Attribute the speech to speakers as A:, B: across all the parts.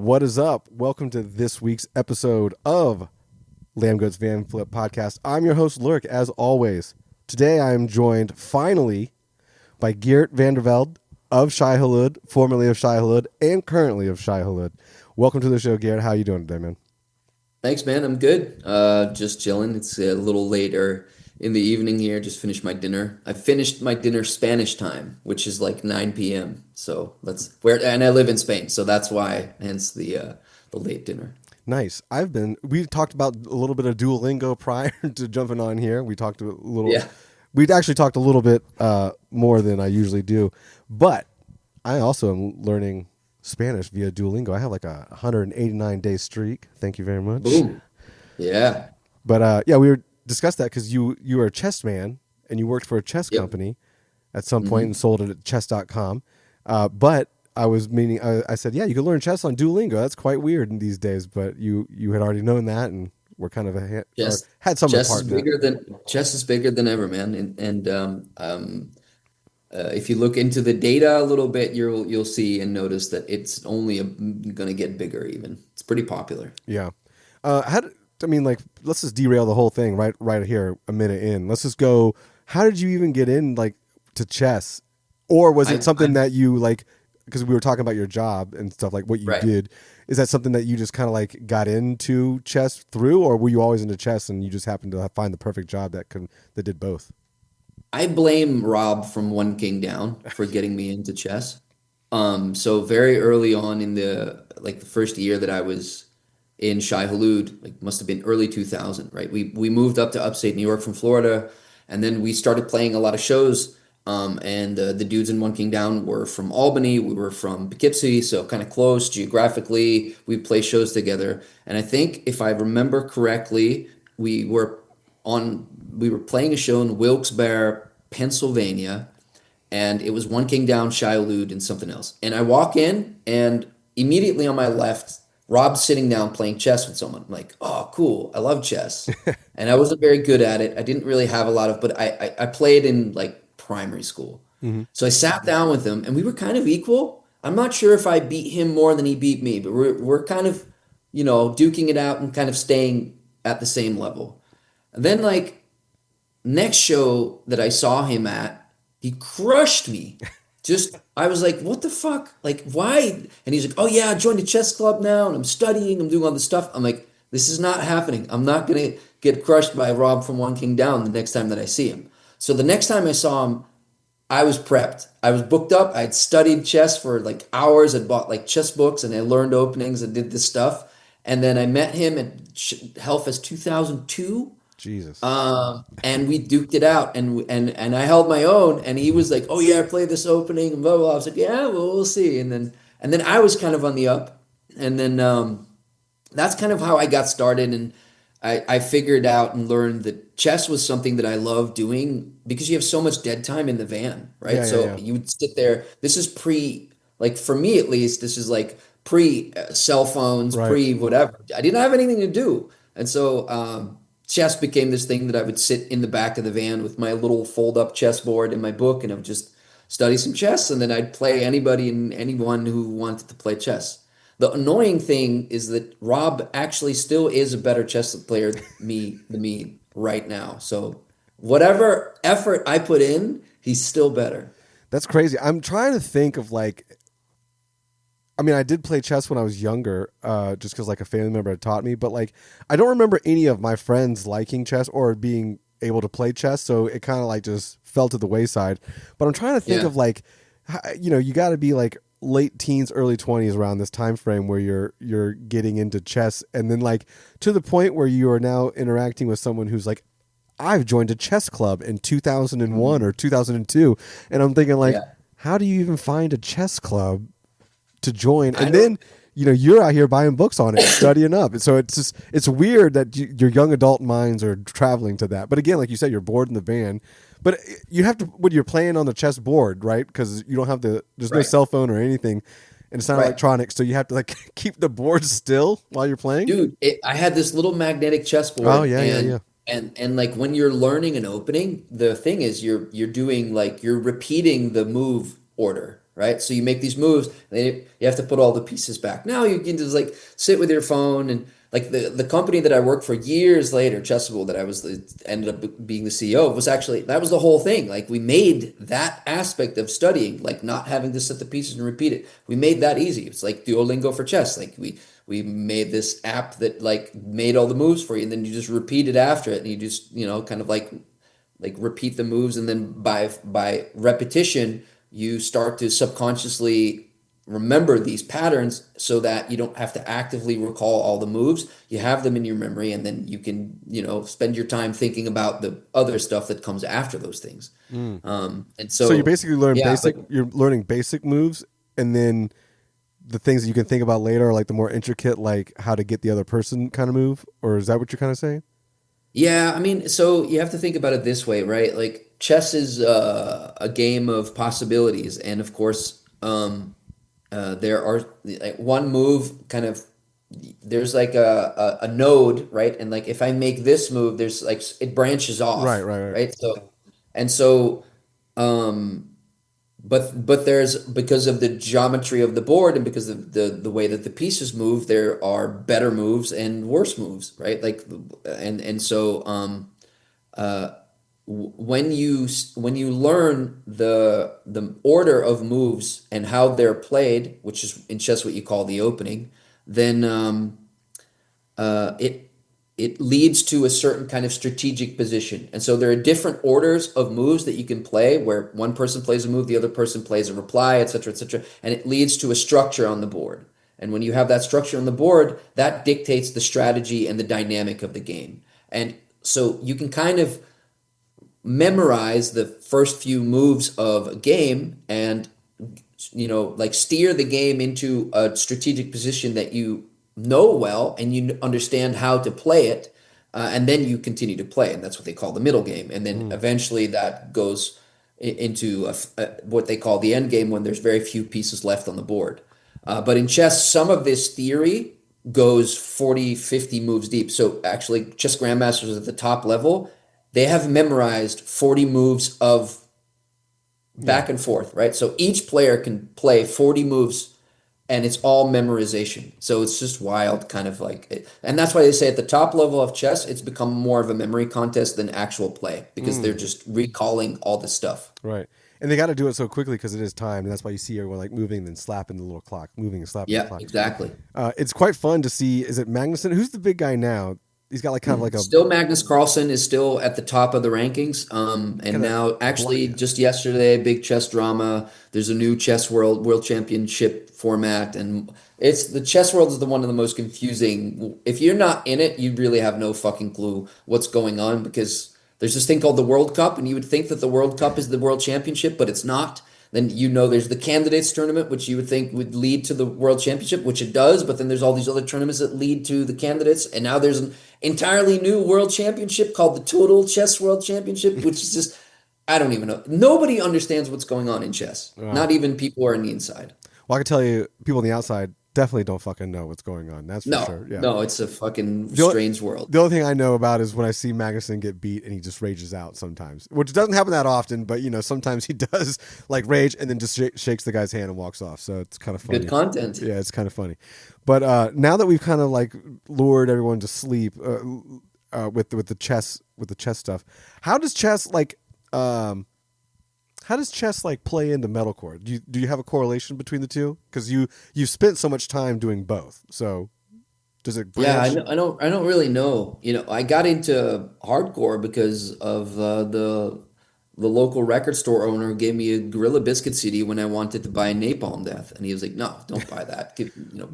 A: What is up? Welcome to this week's episode of Lamngoat's Vanflip podcast. I'm your host, LURK, as always. Today I am joined, finally, by Geert van der Velde of SHAI HULUD, formerly of SHAI HULUD, and currently of SHAI HULUD. Welcome to the show, Geert. How are you doing today, man?
B: Thanks, man. I'm good. Just chilling. It's a little later in the evening here. Just finished my dinner. I finished my dinner Spanish time, which is like 9 p.m. So and I live in Spain, so that's why, hence the late dinner.
A: Nice. We talked about a little bit of Duolingo prior to jumping on here.
B: Yeah.
A: We'd actually talked a little bit more than I usually do, but I also am learning Spanish via Duolingo. I have like a 189-day streak. Thank you very much.
B: Boom. Yeah.
A: But yeah, we discussed that because you are a chess man and you worked for a chess
B: Yep.
A: company at some point
B: hmm
A: and sold it at chess.com. But I said, yeah, you can learn chess on Duolingo. That's quite weird in these days. But you had already known that and were kind of or
B: Chess,
A: had some
B: chess
A: part
B: is
A: in that.
B: bigger than ever, man. If you look into the data a little bit, you'll see and notice that it's only going to get bigger. Even it's pretty popular.
A: Yeah. Let's just derail the whole thing right here a minute in. Let's just go. How did you even get in to chess? Or was it
B: I
A: something that you because we were talking about your job and stuff, like what you
B: Right.
A: did. Is that something that you just kind of got into chess through, or were you always into chess and you just happened to find the perfect job that did both?
B: I blame Rob from One King Down for getting me into chess. So very early on in the first year that I was in SHAI Hulud, like must have been early 2000, right? We moved up to upstate New York from Florida, and then we started playing a lot of shows. And the dudes in One King Down were from Albany, we were from Poughkeepsie, so kind of close geographically. We play shows together, and I think if I remember correctly, we were we were playing a show in Wilkes-Barre, Pennsylvania, and it was One King Down, SHAI Hulud, and something else. And I walk in, and immediately on my left, Rob's sitting down playing chess with someone. I'm like, oh, cool. I love chess. And I wasn't very good at it. I didn't really have a lot of, but I played in like primary school.
A: Hmm.
B: So I sat down with him, and we were kind of equal. I'm not sure if I beat him more than he beat me, but we're kind of, duking it out and kind of staying at the same level. And then like next show that I saw him at, he crushed me. Just I was like, what the fuck? Like, why? And he's like, oh yeah, I joined a chess club now and I'm studying, I'm doing all this stuff. I'm like, this is not happening. I'm not gonna get crushed by Rob from One King Down the next time that I see him. So the next time I saw him, I was prepped. I was booked up. I'd studied chess for like hours. I'd bought like chess books and I learned openings and did this stuff. And then I met him at Hellfest 2002.
A: Jesus.
B: And we duked it out, and I held my own, and he was like, "Oh yeah, I played this opening," and blah blah blah. I was like, "Yeah, well, we'll see." And then I was kind of on the up, and then that's kind of how I got started, and I figured out and learned that chess was something that I love doing because you have so much dead time in the van, right?
A: Yeah, yeah,
B: So
A: yeah.
B: you would sit there. This is like for me at least, this is like pre cell phones,
A: Right.
B: pre whatever. I didn't have anything to do, and so. Chess became this thing that I would sit in the back of the van with my little fold up chessboard and my book, and I would just study some chess, and then I'd play anybody and anyone who wanted to play chess. The annoying thing is that Rob actually still is a better chess player than me right now. So whatever effort I put in, he's still better.
A: That's crazy. I'm trying to think of I did play chess when I was younger, just because a family member had taught me. But I don't remember any of my friends liking chess or being able to play chess. So it kind of just fell to the wayside. But I'm trying to think
B: Yeah.
A: of you got to be late teens, early 20s around this time frame where you're getting into chess, and then to the point where you are now interacting with someone who's I've joined a chess club in 2001
B: Mhm.
A: or 2002, and I'm thinking
B: Yeah.
A: how do you even find a chess club to join?
B: I
A: And
B: don't.
A: then you're out here buying books on it and studying up, so it's weird that your young adult minds are traveling to that. But again, like you said, you're bored in the van, but you have to when you're playing on the chess board, right? Because you don't have there's no
B: Right.
A: cell phone or anything, and it's not
B: Right.
A: electronic, so you have to keep the board still while you're playing.
B: Dude, I had this little magnetic
A: Oh
B: chessboard,
A: yeah, yeah,
B: and
A: yeah.
B: and like when you're learning an opening, the thing is you're doing like you're repeating the move order. right? So you make these moves, and you have to put all the pieces back. Now you can just like sit with your phone and like the company that I worked for years later, Chessable, that I was ended up being the CEO of, was actually that was the whole thing. Like we made that aspect of studying, like not having to set the pieces and repeat it. We made that easy. It's like Duolingo for chess. Like we made this app that like made all the moves for you, and then you just repeat it after it, and you just kind of like repeat the moves, and then by repetition you start to subconsciously remember these patterns so that you don't have to actively recall all the moves. You have them in your memory, and then you can spend your time thinking about the other stuff that comes after those things.
A: Mm.
B: And
A: So you
B: so
A: basically learn
B: yeah,
A: basic. You're learning basic moves, and then the things that you can think about later are like the more intricate, like how to get the other person kind of move. Or is that what you're kind of saying?
B: yeah, I mean, so you have to think about it this way, right? Like chess is a game of possibilities, and of course, there are like one move kind of there's like a node, right? And like if I make this move, there's like it branches
A: Right,
B: off,
A: right, right.
B: right? So and so um but there's because of the geometry of the board and because of the way that the pieces move, there are better moves and worse moves, right? Like and so uh when you learn the order of moves and how they're played, which is in chess what you call the opening, then it leads to a certain kind of strategic position. And so there are different orders of moves that you can play where one person plays a move, the other person plays a reply, etc., etc., and it leads to a structure on the board. And when you have that structure on the board, that dictates the strategy and the dynamic of the game. And so you can kind of memorize the first few moves of a game and like steer the game into a strategic position that you know well and you understand how to play it, and then you continue to play, and that's what they call the middle game, and then
A: Mm.
B: eventually that goes into what they call the end game when there's very few pieces left on the board. But in chess, some of this theory goes 40, 50 moves deep. So actually, chess grandmasters at the top level, they have memorized 40 moves of
A: Yeah.
B: back and forth, right? So each player can play 40 moves and it's all memorization. So it's just wild, kind of like it. And that's why they say at the top level of chess, it's become more of a memory contest than actual play because they're
A: Mm.
B: just recalling all this stuff.
A: Right. And they got to do it so quickly because it is time, and that's why you see everyone like moving and then slapping the little clock, moving and slapping the
B: Yeah,
A: clock.
B: exactly.
A: It's quite fun to see. Is it Magnuson? Who's the big guy now? He's got like kind of like a
B: Still, Magnus Carlsen is still at the top of the rankings. And
A: kind of
B: now,
A: black.
B: actually, just yesterday, big chess drama. There's a new chess world championship format, and it's the chess world is the one of the most confusing. If you're not in it, you really have no fucking clue what's going on because there's this thing called the World Cup, and you would think that the World Cup is the World Championship, but it's not. Then there's the candidates tournament, which you would think would lead to the World Championship, which it does. But then there's all these other tournaments that lead to the candidates, and now there's an entirely new World Championship called the Total Chess World Championship, which is just I don't even know. Nobody understands what's going on in chess.
A: Wow.
B: Not even people who are on the inside.
A: Well, I can tell you, people on the outside definitely don't fucking know what's going on. That's for
B: No,
A: sure. Yeah.
B: no, it's a fucking
A: The only,
B: strange world.
A: the only thing I know about is when I see Magnuson get beat and he just rages out sometimes, which doesn't happen that often, but sometimes he does like rage and then just shakes the guy's hand and walks off. So it's kind of
B: Good
A: funny.
B: content.
A: Yeah, it's kind of funny. But now that we've kind of like lured everyone to sleep with the chess stuff, how does chess like play into metalcore? Do you have a correlation between the two? Because you've spent so much time doing both. So does it
B: Yeah,
A: branch?
B: I don't really know. I got into hardcore because of the local record store owner who gave me a Gorilla Biscuit CD when I wanted to buy Napalm Death, and he was like, "No, don't buy that.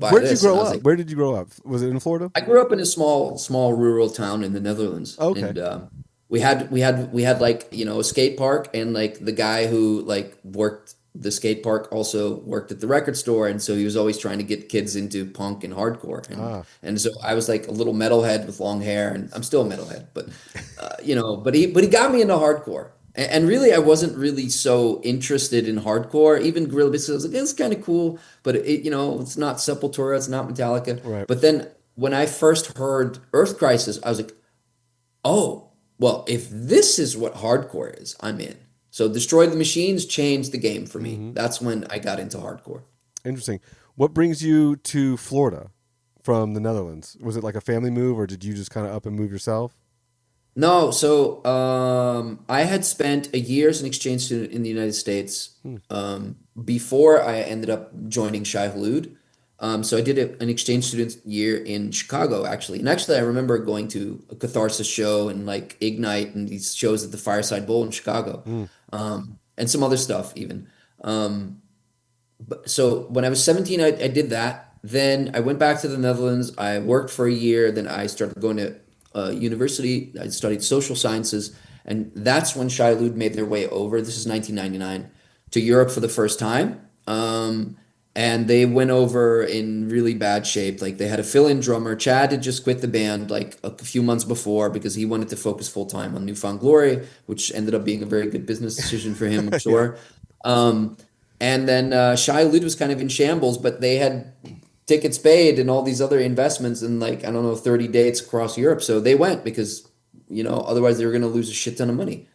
B: Buy
A: Where did you
B: this." And
A: grow
B: I was
A: up?
B: like,
A: Where did you grow up? Was it in Florida?
B: I grew up in a small rural town in the Netherlands,
A: Okay.
B: and we had like a skate park, and like the guy who like worked the skate park also worked at the record store, and so he was always trying to get kids into punk and hardcore, and
A: Ah.
B: and so I was like a little metalhead with long hair, and I'm still a metalhead, but but he got me into hardcore. And really, I wasn't really so interested in hardcore. Even Gorilla Biscuit, I was like, it's kind of cool, but it's not Sepultura, it's not Metallica.
A: Right.
B: But then when I first heard Earth Crisis, I was like, oh, well, if this is what hardcore is, I'm in. So Destroy the Machines changed the game for me.
A: Hmm.
B: That's when I got into hardcore.
A: Interesting. What brings you to Florida from the Netherlands? Was it like a family move, or did you just kind of up and move yourself?
B: No, so I had spent a year as an exchange student in the United States
A: Hmm.
B: before I ended up joining SHAI HULUD. So I did an exchange student year in Chicago, actually. And actually, I remember going to a Catharsis show and like Ignite and these shows at the Fireside Bowl in Chicago,
A: Hmm.
B: and some other stuff even. Um, so when I was 17, I did that. Then I went back to the Netherlands. I worked for a year. Then I started going to university. I studied social sciences. And that's when Shai Hulud made their way over. This is 1999 to Europe for the first time. And they went over in really bad shape. Like they had a fill-in drummer. Chad had just quit the band like a few months before because he wanted to focus full time on Newfound Glory, which ended up being a very good business decision for him, I'm
A: Yeah.
B: sure. Um, and then Shai Hulud was kind of in shambles, but they had tickets paid and all these other investments and like I don't know 30 dates across Europe. So they went because otherwise they were going to lose a shit ton of money.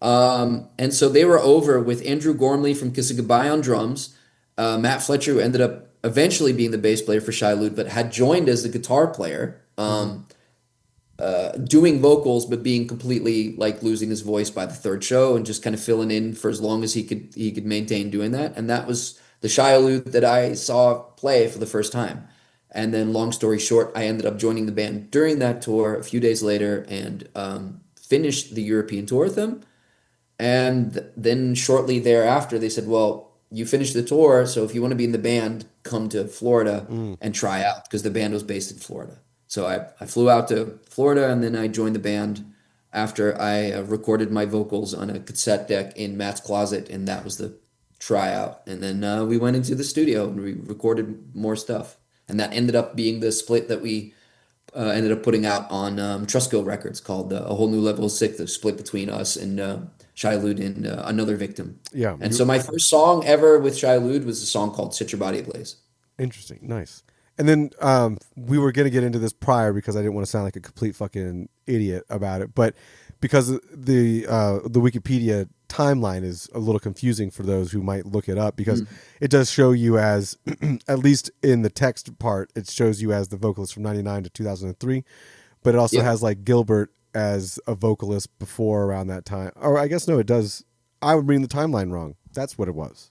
B: And so they were over with Andrew Gormley from Kiss It Goodbye on drums, Matt Fletcher, who ended up eventually being the bass player for Shai Hulud, but had joined as the guitar player.
A: Hmm.
B: Doing vocals but being completely like losing his voice by the third show and just kind of filling in for as long as he could maintain doing that. And that was the Shai Hulud that I saw play for the first time. And then long story short, I ended up joining the band during that tour a few days later and finished the European tour with them. And then shortly thereafter, they said, "Well, you finished the tour, so if you want to be in the band, come to Florida
A: Mm.
B: and try out," because the band was based in Florida. So I flew out to Florida and then I joined the band after I recorded my vocals on a cassette deck in Matt's closet, and that was the tryout. And then we went into the studio and we recorded more stuff. And that ended up being the split that we ended up putting out on Trustkill Records called A Whole New Level of Sick, the split between us and Shai Hulud and Another Victim.
A: Yeah.
B: And so my first song ever with Shai Hulud was a song called Set Your Body Ablaze.
A: Interesting. Nice. And then we were going to get into this prior because I didn't want to sound like a complete fucking idiot about it, but because the Wikipedia timeline is a little confusing for those who might look it up because it does show you as at least in the text part it shows you as the vocalist from 99 to 2003, but it also
B: Yep.
A: has like Gilbert as a vocalist before around that time. Or I guess no, it does. I would read the timeline wrong. That's what it was.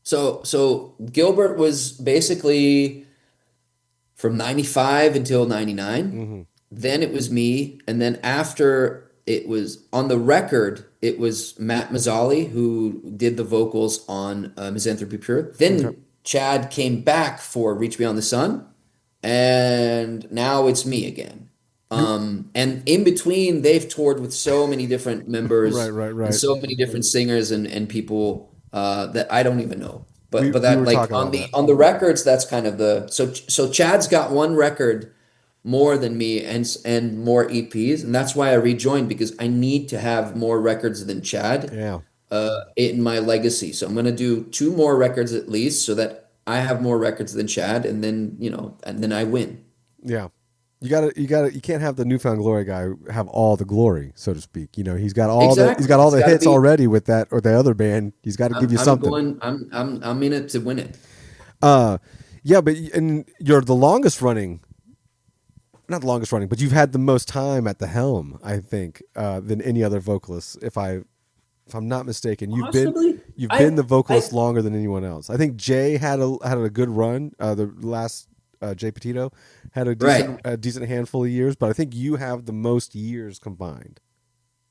B: So Gilbert was basically from 95 until 99.
A: Hmm.
B: Then it was me. And then after it was on the record, it was Matt Mazzali who did the vocals on Misanthropy Pure.
A: Okay.
B: Then Chad came back for Reach Beyond the Sun. And now it's me again.
A: You
B: And in between, they've toured with so many different
A: right,
B: members
A: right,
B: and
A: right.
B: so many different singers and people that I don't even know. But
A: We
B: that
A: were
B: like
A: talking about that.
B: on the records, that's kind of the so Chad's got one record more than me and more EPs, and that's why I rejoined because I need to have more records than Chad
A: Yeah.
B: in my legacy. So I'm gonna do two more records at least so that I have more records than Chad, and then and then I win.
A: Yeah. You can't have the Newfound Glory guy have all the glory, so to speak. He's
B: Exactly.
A: got all
B: It's
A: the
B: got to
A: hits
B: be.
A: already with that or the other band. He's got to give you
B: I'm
A: something.
B: going. I'm in it to win it.
A: Uh, yeah, but and you're the longest running, not the longest running, but you've had the most time at the helm, I think, than any other vocalist. If I'm not mistaken,
B: Possibly.
A: you've been
B: I
A: the
B: I
A: vocalist longer than anyone else. I think Jay had a good run. The last Jay Petito had
B: right.
A: a decent handful of years, but I think you have the most years combined.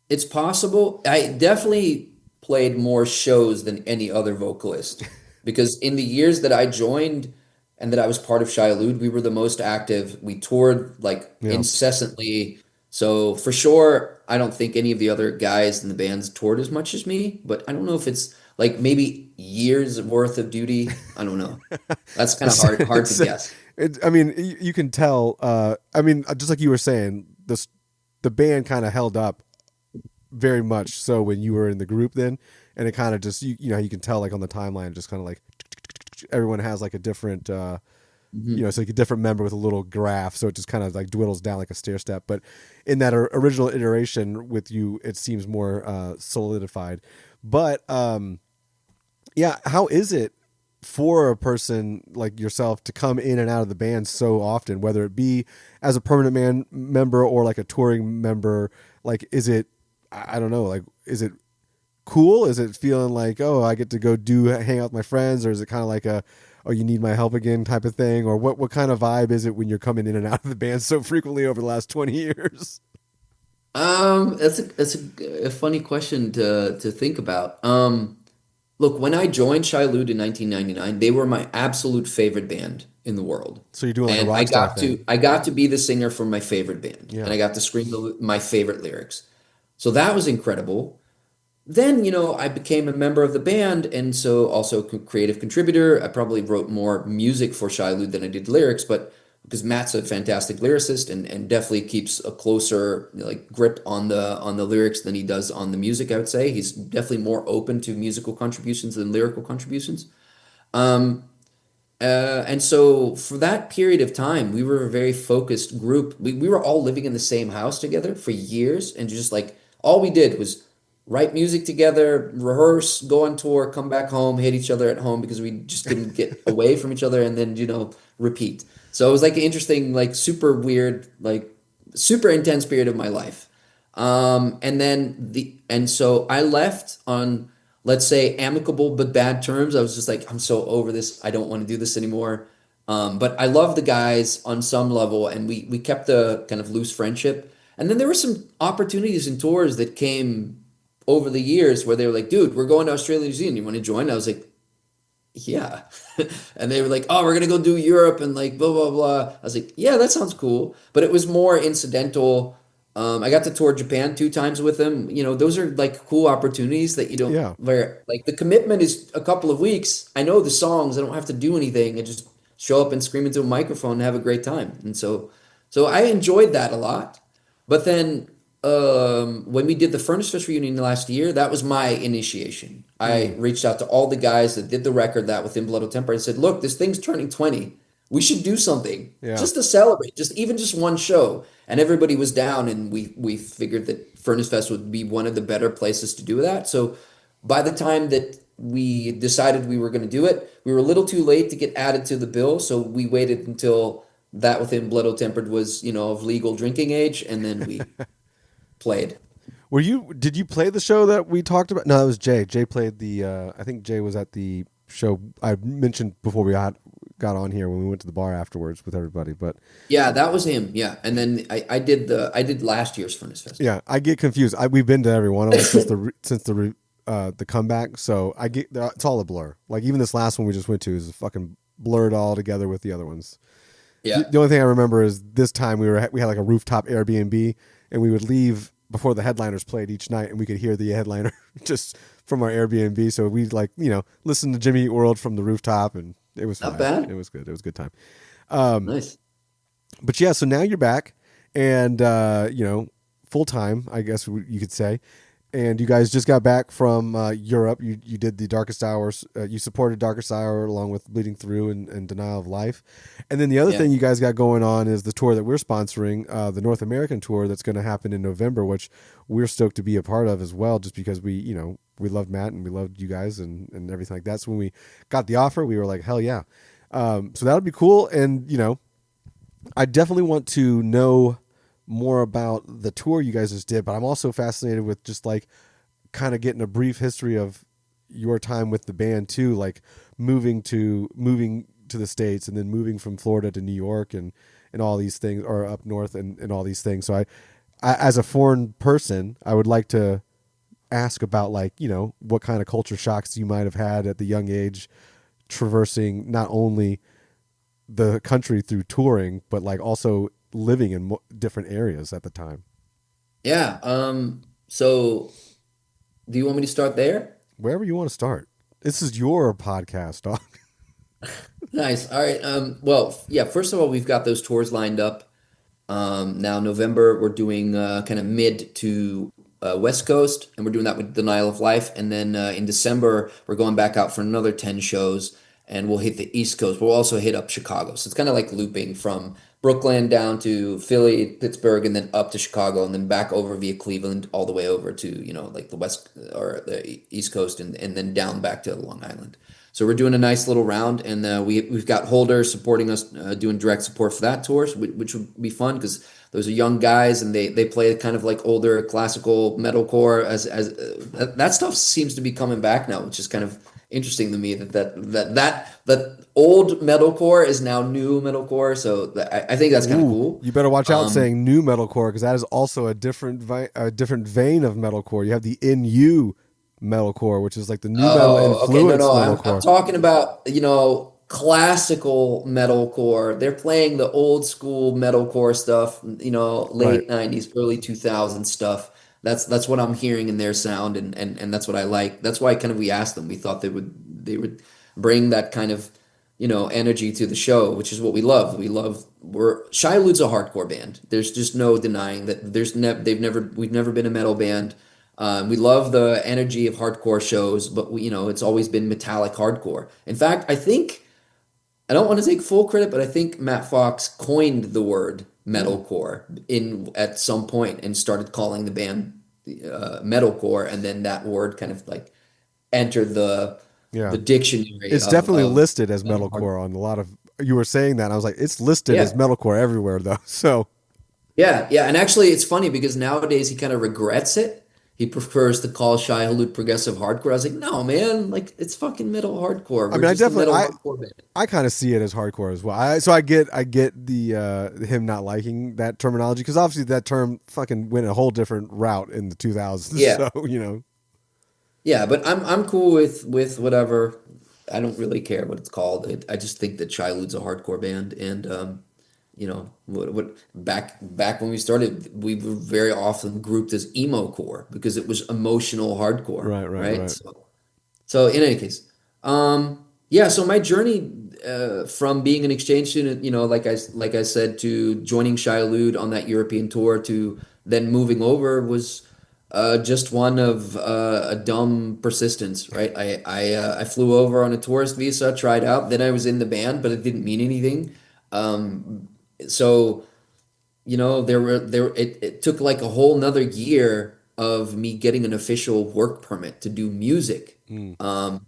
B: It's possible. I definitely played more shows than any other vocalist because in the years that I joined and that I was part of Shai Hulud, we were the most active. We toured like
A: Yeah.
B: incessantly. So for sure, I don't think any of the other guys in the bands toured as much as me, but I don't know if it's like maybe years worth of duty. I don't know. That's kind of hard to guess.
A: I mean, you can tell. I mean, just like you were saying, the band kind of held up very much so when you were in the group then, and it kind of just you can tell like on the timeline, just kind of like everyone has like a different
B: Mhm.
A: it's like a different member with a little graph, so it just kind of like dwindles down like a stair step. But in that original iteration with you, it seems more solidified. But yeah, how is it for a person like yourself to come in and out of the band so often, whether it be as a permanent member or like a touring member? Like, is it, I don't know, like, is it cool? Is it feeling like, oh, I get to go hang out with my friends, or is it kind of like a, oh, you need my help again type of thing? Or what kind of vibe is it when you're coming in and out of the band so frequently over the last 20 years?
B: That's a funny question to think about. Look, when I joined SHAI HULUD in 1999, they were my absolute favorite band in the world.
A: So you're doing like a
B: And
A: rock star thing.
B: I got to be the singer for my favorite band, and
A: Yeah.
B: I got to scream my favorite lyrics. So that was incredible. Then, I became a member of the band, and so also creative contributor. I probably wrote more music for SHAI HULUD than I did lyrics, but because Matt's a fantastic lyricist and definitely keeps a closer like grip on the lyrics than he does on the music, I would say. He's definitely more open to musical contributions than lyrical contributions. Um, and so for that period of time, we were a very focused group. We were all living in the same house together for years, and just like all we did was write music together, rehearse, go on tour, come back home, hate each other at home because we just couldn't get away from each other, and then repeat. So it was like an interesting, like super weird, like super intense period of my life. And so I left on, let's say, amicable but bad terms. I was just like, I'm so over this. I don't want to do this anymore. But I love the guys on some level, and we kept a kind of loose friendship. And then there were some opportunities and tours that came over the years where they were like, dude, we're going to Australia, New Zealand. You want to join? I was like, yeah. And they were like, oh, we're gonna go do Europe and like blah blah blah. I was like, yeah, that sounds cool. But it was more incidental. I got to tour Japan 2 times with them. Those are like cool opportunities that you don't
A: Yeah.
B: where like the commitment is a couple of weeks. I know the songs, I don't have to do anything. I just show up and scream into a microphone and have a great time. And so I enjoyed that a lot. But then when we did the Furnace Fest reunion last year, that was my initiation. I
A: Mm.
B: reached out to all the guys that did the record that within Blood of Temper and said, "Look, this thing's turning 20. We should do something
A: Yeah.
B: just to celebrate, just one show." And everybody was down, and we figured that Furnace Fest would be one of the better places to do that. So by the time that we decided we were going to do it, we were a little too late to get added to the bill, so we waited until that within Blood Tempered was, of legal drinking age, and then we played.
A: Did you play the show that we talked about? No, that was Jay. Jay played I think Jay was at the show I mentioned before we got on here when we went to the bar afterwards with everybody. But
B: Yeah, that was him. Yeah, and then I did last year's Furnace Fest.
A: yeah, I get confused. We've been to every one of them since the comeback. So it's all a blur. Like even this last one we just went to is fucking blurred all together with the other ones. The,
B: Yeah.
A: the only thing I remember is this time we had like a rooftop Airbnb, and we would leave before the headliners played each night, and we could hear the headliner just from our Airbnb. So we like listen to Jimmy Eat World from the rooftop, and it was
B: Not
A: fine.
B: bad.
A: It was good. It was a good time.
B: Nice.
A: But yeah, so now you're back, and full time, I guess you could say. And you guys just got back from Europe. You did the Darkest Hours. You supported Darkest Hour along with Bleeding Through and Denial of Life. And then the other
B: Yeah.
A: thing you guys got going on is the tour that we're sponsoring, the North American tour that's going to happen in November, which we're stoked to be a part of as well, just because we loved Matt and we loved you guys and everything like that. So when we got the offer, we were like, hell yeah. So that would be cool. And, I definitely want to know more about the tour you guys just did, but I'm also fascinated with just like kind of getting a brief history of your time with the band too, like moving to the States and then moving from Florida to New York and all these things, or up north and all these things. So I as a foreign person, I would like to ask about like, what kind of culture shocks you might have had at the young age traversing not only the country through touring, but like also living in different areas at the time.
B: Yeah. So do you want me to start there?
A: Wherever you want to start. This is your podcast, dog.
B: Nice. All right. Well, yeah, first of all, we've got those tours lined up. Now November, we're doing kind of mid to West Coast, and we're doing that with Denial of Life. And then in December, we're going back out for another 10 shows. and we'll hit the East Coast. We'll also hit up Chicago. So it's kind of like looping from Brooklyn down to Philly, Pittsburgh, and then up to Chicago, and then back over via Cleveland, all the way over to, like the West or the East Coast, and then down back to Long Island. So we're doing a nice little round, and we've got Holder supporting us, doing direct support for that tour, which would be fun because those are young guys, and they play kind of like older classical metalcore. As that stuff seems to be coming back now, which is kind of interesting to me that old metalcore is now new metalcore. So I think that's kind of
A: Ooh,
B: cool.
A: you better watch out
B: Um,
A: saying new metalcore because that is also a different vein of metalcore. You have the NU metalcore, which is like the new metal
B: Oh, okay. No,
A: influence
B: no. I'm
A: metalcore.
B: talking about, classical metalcore. They're playing the old school metalcore stuff,
A: Right.
B: late 90s, early 2000s stuff. That's what I'm hearing in their sound, and that's what I like. That's why kind of we asked them. We thought they would bring that kind of, energy to the show, which is what we love. We're Shai Hulud's a hardcore band. There's just no denying that we've never been a metal band. We love the energy of hardcore shows, but it's always been metallic hardcore. In fact, I don't want to take full credit, but I think Matt Fox coined the word
A: Hmm.
B: metalcore in at some point and started calling the band metalcore, and then that word kind of like entered
A: Yeah.
B: the dictionary
A: It's
B: of
A: definitely listed as
B: hard.
A: metalcore on a lot of. You were saying that, and I was like, it's listed as
B: Yeah.
A: metalcore everywhere, though. So,
B: Yeah, yeah, and actually, it's funny because nowadays he kind of regrets it. He prefers to call Shai Hulud progressive hardcore. I was like, no, man, like it's fucking metal hardcore.
A: I
B: We're
A: mean,
B: just a metal hardcore band.
A: I kind of see it as hardcore as well. I get the him not liking that terminology because obviously that term fucking went a whole different route in the 2000s.
B: Yeah,
A: So
B: yeah, but I'm cool with whatever. I don't really care what it's called. I just think that Shai Hulud's a hardcore band, and what back when we started, we were very often grouped as emo core because it was emotional hardcore,
A: right, right,
B: right?
A: right.
B: So in any case, yeah. So my journey from being an exchange student, like I said, to joining Shai Hulud on that European tour to then moving over was just one of a dumb persistence, right? I flew over on a tourist visa, tried out, then I was in the band, but it didn't mean anything. So it took like a whole nother year of me getting an official work permit to do music
A: Mm.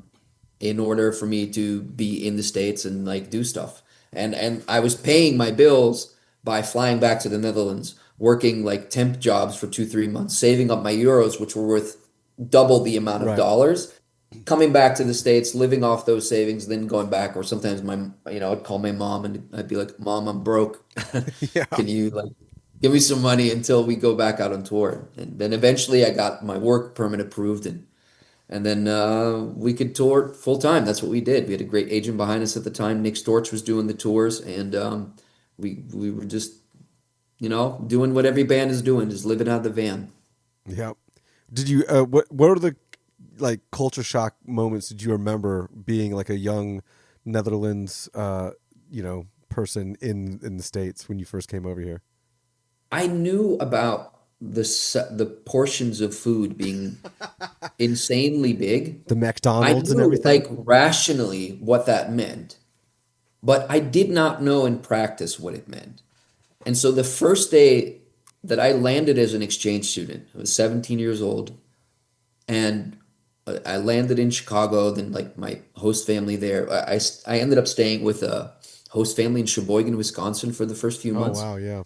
B: in order for me to be in the States and like do stuff. And I was paying my bills by flying back to the Netherlands, working like temp jobs for 2, 3 months, saving up my euros, which were worth double the amount of
A: Right.
B: dollars, coming back to the States, living off those savings, then going back. Or sometimes I'd call my mom and I'd be like, Mom, I'm broke.
A: Yeah.
B: Can you like give me some money until we go back out on tour? And then eventually I got my work permit approved, and then we could tour full time. That's what we did. We had a great agent behind us at the time. Nick Storch was doing the tours, and we were just doing what every band is doing, just living out of the van.
A: Yeah. Did you? What are the like culture shock moments did you remember being like a young Netherlands, person in the States when you first came over here?
B: I knew about the portions of food being insanely big.
A: The
B: I
A: McDonald's and
B: knew
A: everything.
B: like rationally what that meant, but I did not know in practice what it meant. And so the first day that I landed as an exchange student, I was 17 years old, and I landed in Chicago. Then, like my host family there, I ended up staying with a host family in Sheboygan, Wisconsin, for the first few
A: Oh
B: months.
A: wow, yeah.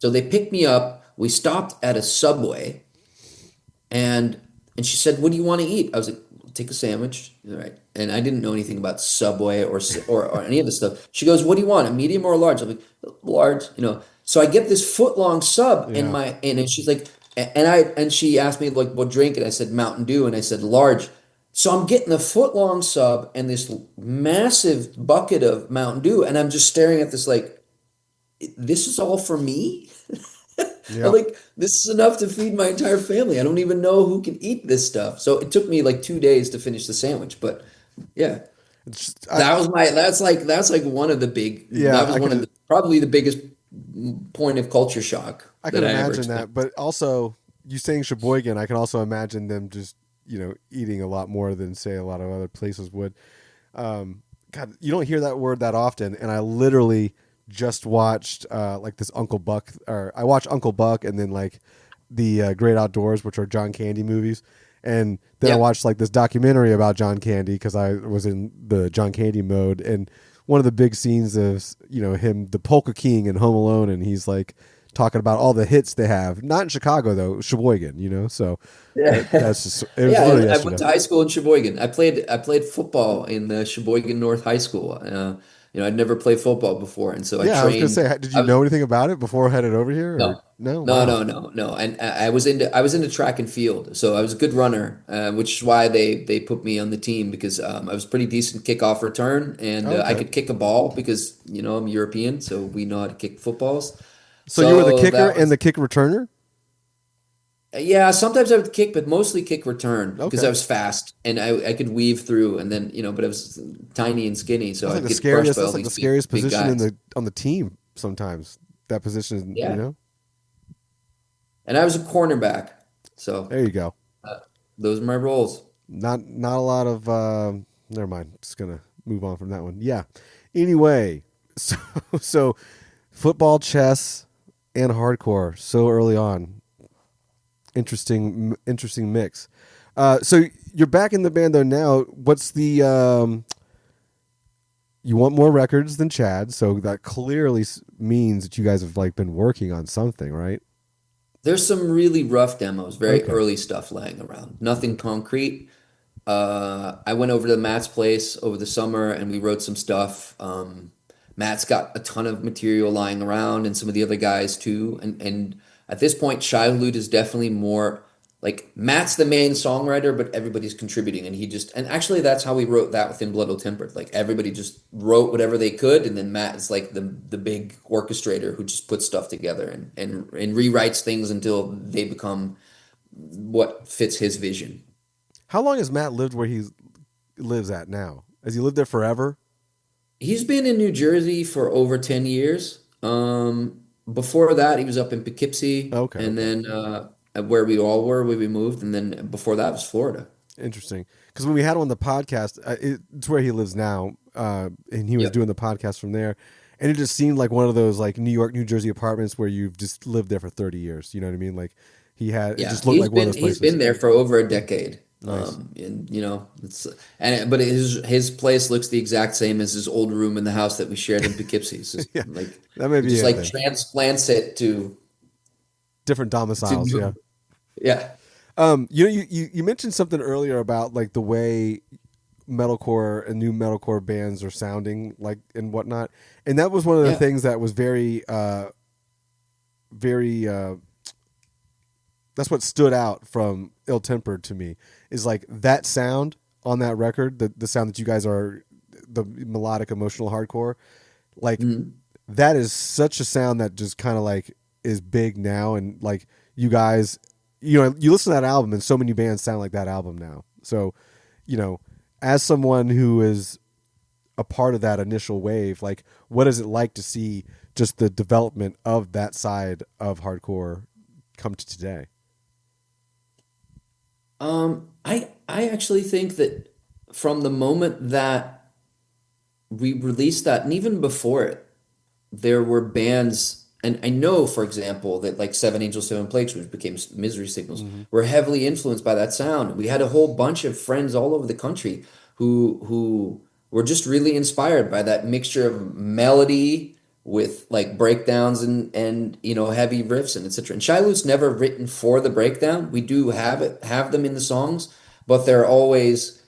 B: So they picked me up. We stopped at a Subway, and and she said, "What do you want to eat?" I was like, "Take a sandwich." All right. And I didn't know anything about Subway or any of this stuff. She goes, "What do you want? A medium or a large?" I'm like, "Large." So I get this foot long sub in
A: Yeah.
B: my and she's like, and she asked me like what drink, and I said Mountain Dew, and I said large. So I'm getting a foot long sub and this massive bucket of Mountain Dew, and I'm just staring at this like, this is all for me? I'm
A: Yeah.
B: like, this is enough to feed my entire family. I don't even know who can eat this stuff. So it took me like 2 days to finish the sandwich. But yeah,
A: It's
B: that's like one of the big,
A: yeah,
B: that was one of the probably the biggest point of culture shock
A: I can
B: that I ever
A: imagine that,
B: experienced.
A: but also you saying Sheboygan, I can also imagine them just eating a lot more than say a lot of other places would. God, you don't hear that word that often, and I literally just watched like this Uncle Buck, or I watched Uncle Buck, and then like the Great Outdoors, which are John Candy movies, and then I
B: Yeah.
A: watched like this documentary about John Candy because I was in the John Candy mode, and one of the big scenes is him, the Polka King in Home Alone, and he's like talking about all the hits they have, not in Chicago though, Sheboygan, so
B: Yeah.
A: that's just it was
B: Yeah,
A: literally
B: I went
A: yesterday.
B: to high school in Sheboygan. I played football in the Sheboygan North High School. I'd never played football before, and so I
A: Yeah, I was gonna
B: trained.
A: say, did you
B: I was
A: know anything about it before headed over here, or
B: no,
A: no?
B: no,
A: Wow.
B: no, no, no, and I was into track and field, so I was a good runner, which is why they put me on the team because I was pretty decent kickoff return, and
A: Oh,
B: I
A: okay.
B: could kick a ball because I'm European, so we know how to kick footballs.
A: So you were the
B: So
A: kicker
B: that
A: and
B: was
A: the kick returner.
B: Yeah, sometimes I would kick, but mostly kick return because I
A: Okay.
B: was fast and I could weave through and then, but I was tiny and skinny, so
A: That's like
B: I'd
A: the
B: get crushed
A: scariest.
B: by all
A: That's like the
B: these big
A: scariest
B: big
A: position in
B: guys.
A: the on the team. Sometimes that position,
B: Yeah. And I was a cornerback. So
A: There you go.
B: uh, those are my roles.
A: Not a lot of. Never mind. Just gonna move on from that one. Yeah. Anyway, so so football, chess, and hardcore so early on. Interesting mix. So you're back in the band though now. What's the you want more records than Chad, so that clearly means that you guys have like been working on something, right?
B: There's some really rough demos, very
A: Okay.
B: early stuff laying around. Nothing concrete. I went over to Matt's place over the summer and we wrote some stuff. Matt's got a ton of material lying around and some of the other guys too. And at this point, SHAI HULUD is definitely more like Matt's the main songwriter, but everybody's contributing. And actually that's how we wrote that within Blood Old Tempered. Like everybody just wrote whatever they could. And then Matt is like the big orchestrator who just puts stuff together and rewrites things until they become what fits his vision.
A: How long has Matt lived where he lives at now? Has he lived there forever?
B: He's been in New Jersey for over 10 years. Before that, he was up in Poughkeepsie,
A: Okay,
B: and
A: okay.
B: then where we all were, where we moved, and then before that was Florida.
A: Interesting. Because when we had him on the podcast, it's where he lives now, and he was
B: Yep.
A: doing the podcast from there, and it just seemed like one of those like New York, New Jersey apartments where you've just lived there for 30 years. You know what I mean? Like it
B: Yeah,
A: just looked like one of those
B: he's
A: places.
B: been there for over a decade.
A: Nice.
B: And but his place looks the exact same as his old room in the house that we shared in Poughkeepsie. It's just
A: Yeah,
B: like
A: that may
B: he
A: be
B: just
A: it
B: like
A: then.
B: transplants it
A: Different domiciles. Yeah.
B: to yeah.
A: You mentioned something earlier about like the way metalcore and new metalcore bands are sounding like and whatnot, and that was one of the
B: Yeah.
A: things that was very. That's what stood out from Ill Tempered to me is like that sound on that record, the sound that you guys are, the melodic, emotional hardcore, like
B: Mhm.
A: that is such a sound that just kind of like is big now, and like you guys, you listen to that album, and so many bands sound like that album now. So, you know, as someone who is a part of that initial wave, like what is it like to see just the development of that side of hardcore come to today?
B: I actually think that from the moment that we released that, and even before it, there were bands, and I know, for example, that like Seven Angels, Seven Plagues, which became Misery Signals,
A: Mm-hmm.
B: were heavily influenced by that sound. We had a whole bunch of friends all over the country who were just really inspired by that mixture of melody with like breakdowns and heavy riffs and etc. And Shiloh's never written for the breakdown. We do have them in the songs, but they're always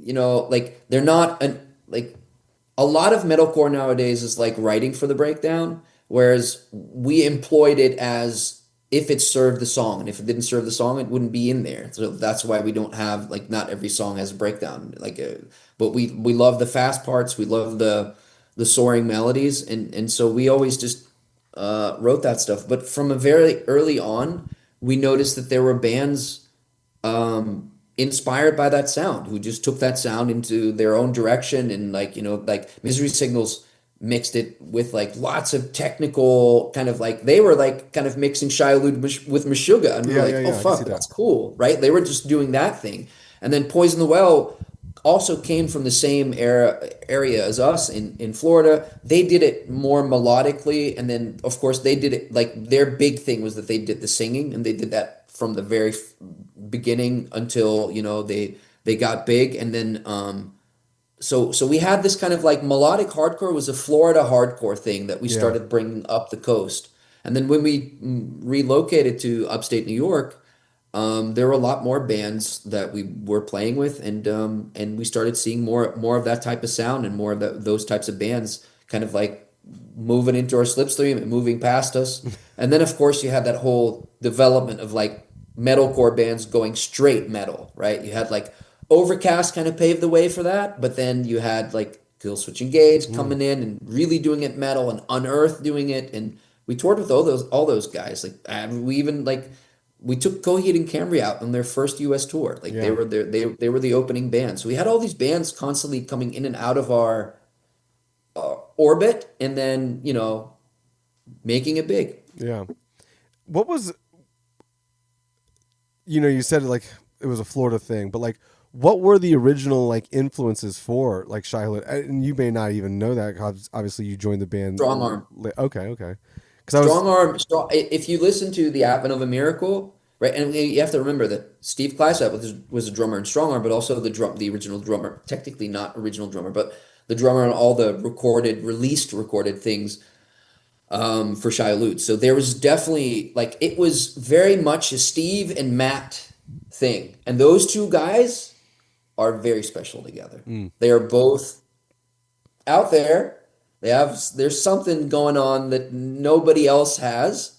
B: like they're not like a lot of metalcore nowadays is like writing for the breakdown, whereas we employed it as if it served the song, and if it didn't serve the song, it wouldn't be in there. So that's why we don't have like not every song has a breakdown. But we love the fast parts, we love the soaring melodies, and so we always just wrote that stuff. But from a very early on, we noticed that there were bands inspired by that sound who just took that sound into their own direction and like Misery Signals mixed it with like lots of technical kind of like they were like kind of mixing Shiloh with Meshuggah and we were
A: Yeah, yeah,
B: like, oh
A: yeah. I can see
B: fuck,
A: that.
B: that's cool, right? They were just doing that thing. And then Poison the Well also came from the same area as us in Florida. They did it more melodically, and then of course they did it like their big thing was that they did the singing, and they did that from the very beginning until they got big, and then so we had this kind of like melodic hardcore was a Florida hardcore thing that we
A: Yeah.
B: started bringing up the coast. And then when we relocated to upstate New York, there were a lot more bands that we were playing with, and we started seeing more of that type of sound and more of those types of bands kind of like moving into our slipstream and moving past us. And then of course you had that whole development of like metalcore bands going straight metal, right? You had like Overcast kind of paved the way for that, but then you had like Killswitch Engage
A: Mm.
B: coming in and really doing it metal, and Unearth doing it, and we toured with all those guys. Like we even like we took Coheed and Cambria out on their first U.S. tour. Like they
A: Yeah.
B: were there, they were the opening band. So we had all these bands constantly coming in and out of our orbit, and then making it big.
A: Yeah. What was, you said like it was a Florida thing, but like what were the original like influences for like SHAI HULUD? And you may not even know that 'cause obviously you joined the band.
B: Strong Arm.
A: Okay, okay. Because I was
B: Strong Arm, if you listen to the Advent of a Miracle, right, and you have to remember that Steve Kleisap was a drummer in Strong Arm, but also the original drummer, technically not original drummer, but the drummer on all the released recorded things for SHAI HULUD. So there was definitely like it was very much a Steve and Matt thing, and those two guys are very special together.
A: mm,
B: They are both out there. There's something going on that nobody else has,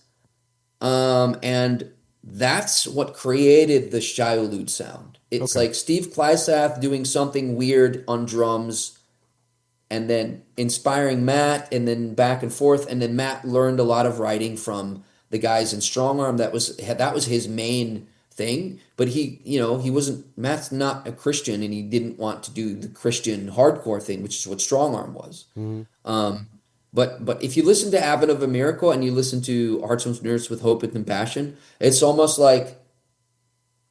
B: and that's what created the SHAI HULUD sound. It's
A: okay.
B: like Steve Klysath doing something weird on drums, and then inspiring Matt, and then back and forth, and then Matt learned a lot of writing from the guys in Strong Arm. That was his main thing, but he wasn't Matt's not a Christian, and he didn't want to do the Christian hardcore thing, which is what Strong Arm was.
A: Mm,
B: Um, but if you listen to Abbot of a Miracle and you listen to Hearts and Nerves with Hope and Compassion, it's almost like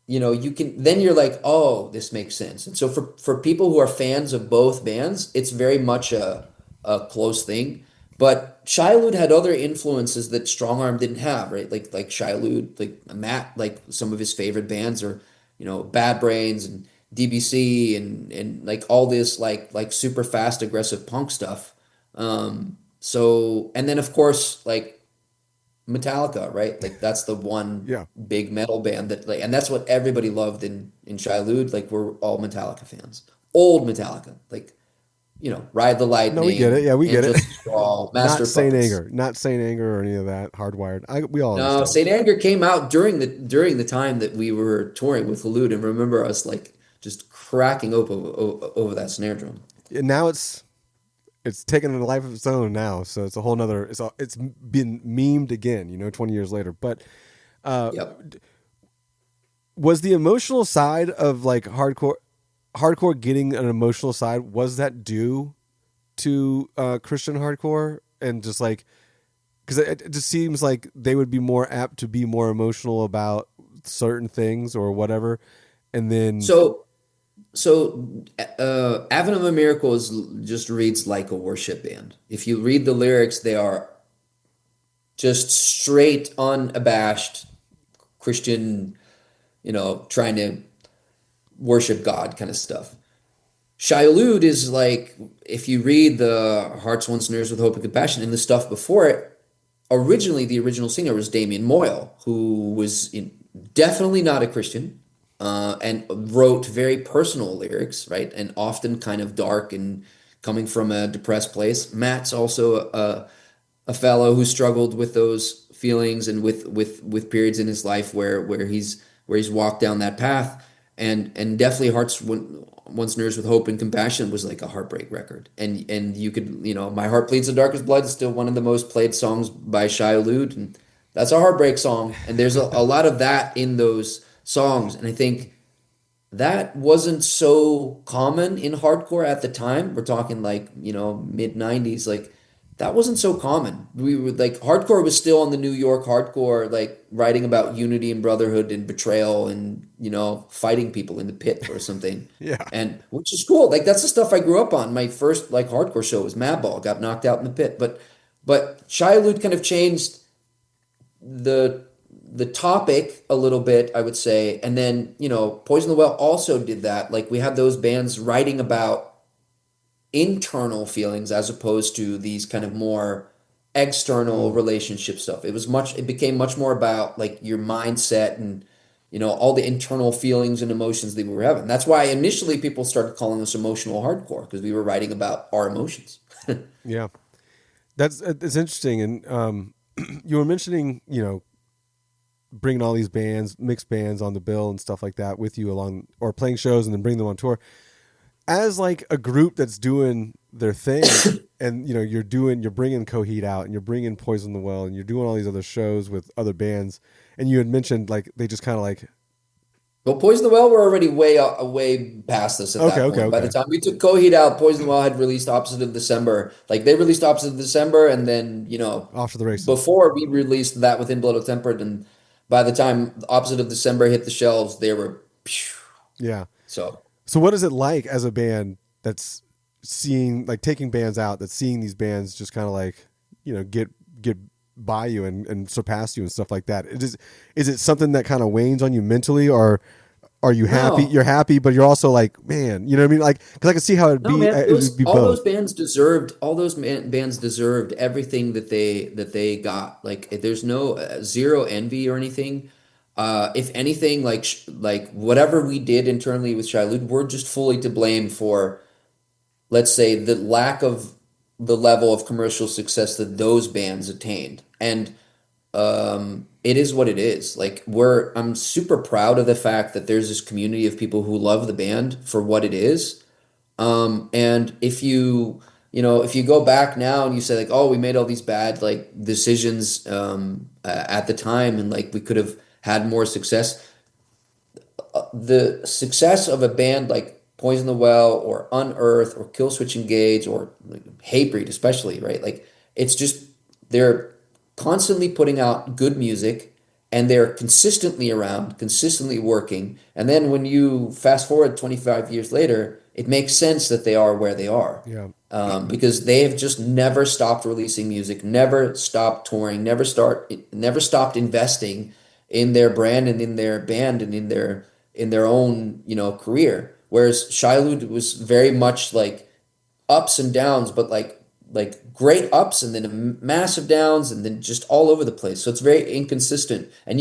B: you can then you're like, oh, this makes sense. And so for people who are fans of both bands, it's very much a close thing. But SHAI HULUD had other influences that Strong Arm didn't have, right? Like SHAI HULUD, like Matt, like some of his favorite bands are, Bad Brains and DBC and like all this like super fast aggressive punk stuff. So and then of course like Metallica, right? Like that's the one
A: yeah.
B: big metal band that like, and that's what everybody loved in SHAI HULUD. Like we're all Metallica fans, old Metallica, like Ride the
A: No, we get it.
B: Lightning,
A: Yeah, we get it.
B: Angels Crawl,
A: Not
B: Master of
A: Saint
B: Puppets.
A: Anger, not Saint Anger or any of that. Hardwired. We all
B: No,
A: understand.
B: Saint Anger came out during the time that we were touring with HULUD, and remember us like just cracking open over that snare drum.
A: And now it's taken a life of its own now, so it's a whole nother. It's been memed again, 20 years later. But uh,
B: Yep.
A: was the emotional side of like hardcore getting an emotional side, was that due to Christian hardcore and just like because it just seems like they would be more apt to be more emotional about certain things or whatever, and then
B: So Advent of a Miracle just reads like a worship band. If you read the lyrics, they are just straight, unabashed Christian, trying to worship God kind of stuff. SHAI HULUD is like, if you read the Hearts, One Snares with Hope and Compassion and the stuff before it, originally the original singer was Damien Moyle, who was definitely not a Christian, and wrote very personal lyrics, right? And often kind of dark and coming from a depressed place. Matt's also a fellow who struggled with those feelings and with periods in his life where he's walked down that path, and definitely Once Nerves with Hope and Compassion was like a heartbreak record, and you could My Heart Bleeds the Darkest Blood is still one of the most played songs by SHAI HULUD, and that's a heartbreak song, and there's a lot of that in those songs, and I think that wasn't so common in hardcore at the time. We're talking like mid 90s, like that wasn't so common. We would like hardcore was still on the New York hardcore, like writing about unity and brotherhood and betrayal and fighting people in the pit or something.
A: Yeah.
B: And which is cool. Like that's the stuff I grew up on. My first like hardcore show was Madball, got knocked out in the pit. But SHAI HULUD kind of changed the the topic a little bit, I would say. And then, Poison the Well also did that. Like we had those bands writing about internal feelings as opposed to these kind of more external
A: Mm.
B: relationship stuff. It became much more about like your mindset and all the internal feelings and emotions that we were having. That's why initially people started calling us emotional hardcore because we were writing about our emotions.
A: Yeah. That's it's interesting. And you were mentioning, bringing all these bands, mixed bands on the bill and stuff like that with you along, or playing shows and then bring them on tour as like a group that's doing their thing. And you're bringing Coheed out and you're bringing Poison the Well and you're doing all these other shows with other bands. And you had mentioned like they just kind of like,
B: Well, Poison the Well were already way past us at
A: okay,
B: that
A: okay,
B: point. By the
A: okay,
B: time we took Coheed out, Poison the Well had released Opposite of December. Like they released Opposite of December, and then
A: off to the races.
B: before we released that within Blood of Tempered, and by the time Opposite of December hit the shelves, they were phew.
A: Yeah.
B: So
A: So what is it like as a band that's seeing like taking bands out, that's seeing these bands just kind of like, get by you and surpass you and stuff like that? Is it something that kind of wanes on you mentally, or are you happy?
B: no,
A: You're happy, but you're also like, man, you know what I mean? Like, because I can see how
B: no, man,
A: it would be
B: all those
A: both.
B: bands deserved bands deserved everything that they got. Like there's no zero envy or anything. If anything, like whatever we did internally with Shilud, we're just fully to blame for, let's say, the lack of the level of commercial success that those bands attained. And it is what it is. Like I'm super proud of the fact that there's this community of people who love the band for what it is. And if you go back now and you say like, oh, we made all these bad like decisions at the time, and like we could have had more success. The success of a band like Poison the Well or Unearth or Killswitch Engage or like Hatebreed especially, right? Like it's just they're constantly putting out good music and they're consistently around, consistently working. And then when you fast forward 25 years later, it makes sense that they are where they are.
A: Yeah.
B: Because they have just never stopped releasing music, never stopped touring, never stopped investing in their brand and in their band and in their own career. Whereas Shilud was very much like ups and downs, but like great ups and then massive downs and then just all over the place. So it's very inconsistent, and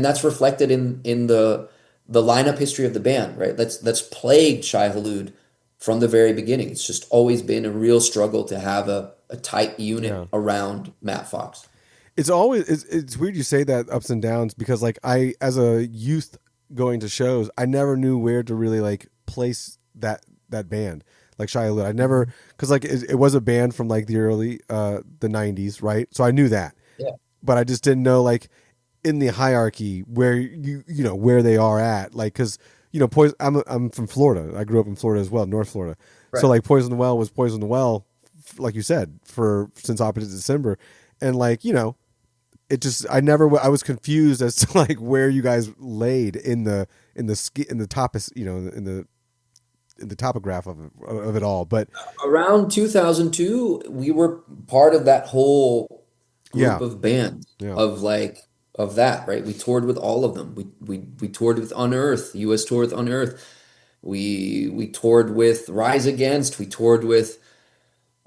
B: that's reflected in the lineup history of the band, right? That's plagued SHAI HULUD from the very beginning. It's just always been a real struggle to have a tight
A: Yeah.
B: unit around Matt Fox.
A: It's weird you say that, ups and downs, because like I, as a youth going to shows, I never knew where to really like place that band like SHAI HULUD. I never, because like it was a band from like the early the 90s, right? So I knew that,
B: Yeah.
A: but I just didn't know like in the hierarchy where where they are at, like, because Poison, I'm from Florida. I grew up in Florida as well, North Florida. So
B: Right.
A: like Poison the Well was Poison the Well, like you said, for since Opposite December, and like it just, I was confused as to like where you guys laid in the top, in the topograph of it all. But
B: Around 2002, we were part of that whole group
A: yeah,
B: of bands
A: yeah,
B: of that, right? We toured with all of them. We toured with Unearth, US tour with Unearth. We toured with Rise Against. We toured with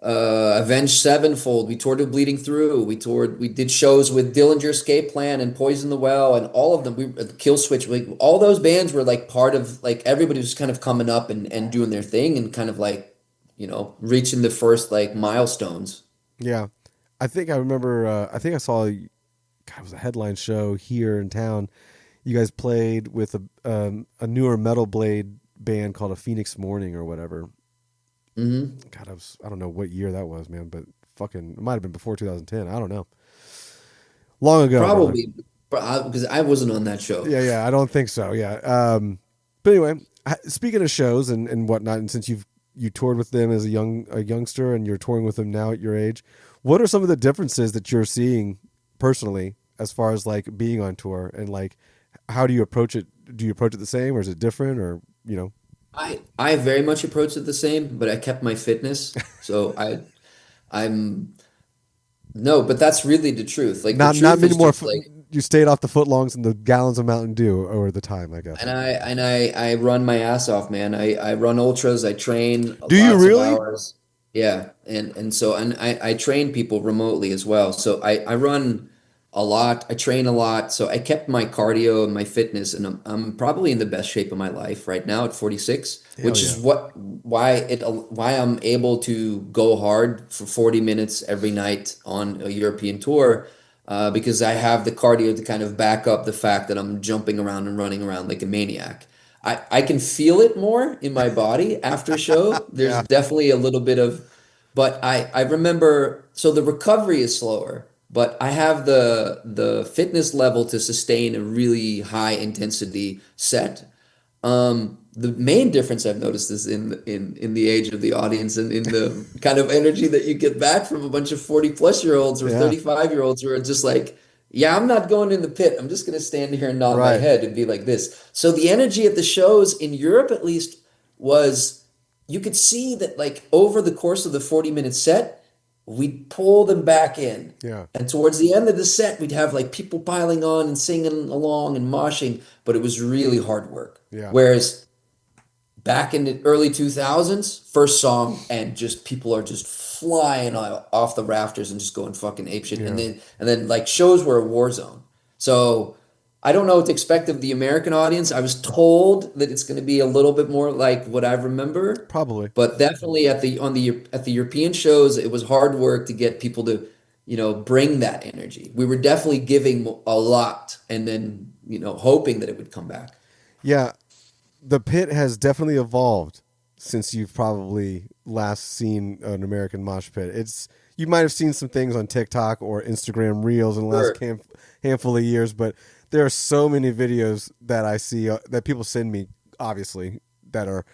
B: Avenged Sevenfold. We toured with Bleeding Through. We did shows with Dillinger Escape Plan and Poison the Well and all of them. Kill Switch. Like all those bands were like part of, like, everybody was kind of coming up and doing their thing and kind of like reaching the first like milestones.
A: yeah. I think I remember. I think I saw. God, it was a headline show here in town. You guys played with a newer metal blade band called a Phoenix Morning or whatever.
B: Hmm.
A: God, I don't know what year that was, man, but fucking, it might have been before 2010. I don't know. Long ago, brother.
B: Probably, because I wasn't on that show.
A: Yeah, yeah. I don't think so. Yeah. But anyway, speaking of shows and whatnot, and since you toured with them as a youngster and you're touring with them now at your age, What are some of the differences that you're seeing personally as far as like being on tour, and like how do you approach it? Do you approach it the same, or is it different, or you know?
B: I very much approached it the same, but I kept my fitness. So I'm no, but that's really the truth. Like the
A: Not
B: truth
A: many
B: is
A: more.
B: just like
A: You stayed off the footlongs and the gallons of Mountain Dew over the time, I guess.
B: I run my ass off, man. I run ultras, I train
A: Do you
B: lots of
A: really?
B: hours. Yeah. And I train people remotely as well. So I run a lot, I train a lot. So I kept my cardio and my fitness, and I'm probably in the best shape of my life right now at 46,
A: Hell
B: which is
A: yeah.
B: why I'm able to go hard for 40 minutes every night on a European tour, because I have the cardio to kind of back up the fact that I'm jumping around and running around like a maniac. I can feel it more in my body after show. There's
A: Yeah.
B: definitely a little bit of, but I remember, so the recovery is slower, but I have the fitness level to sustain a really high intensity set. The main difference I've noticed is in the age of the audience and in the kind of energy that you get back from a bunch of 40-plus-year-olds or
A: Yeah.
B: 35-year-olds who are just like, yeah, I'm not going in the pit. I'm just going to stand here and nod my
A: Right.
B: head and be like this. So the energy at the shows in Europe, at least, was you could see that like over the course of the 40-minute set, we'd pull them back in.
A: Yeah.
B: And towards the end of the set, we'd have like people piling on and singing along and moshing, but it was really hard work.
A: Yeah.
B: Whereas back in the early 2000s, first song and just people are just flying off the rafters and just going fucking apeshit.
A: Yeah.
B: And then like shows were a war zone. So I don't know what to expect of the American audience. I was told that it's going to be a little bit more like what I remember,
A: Probably.
B: but definitely at the European shows, it was hard work to get people to, bring that energy. We were definitely giving a lot and then, hoping that it would come back.
A: Yeah. The pit has definitely evolved since you've probably last seen an American mosh pit. It's you might have seen some things on TikTok or Instagram Reels in the last
B: Sure.
A: handful of years, but there are so many videos that I see that people send me, obviously, that are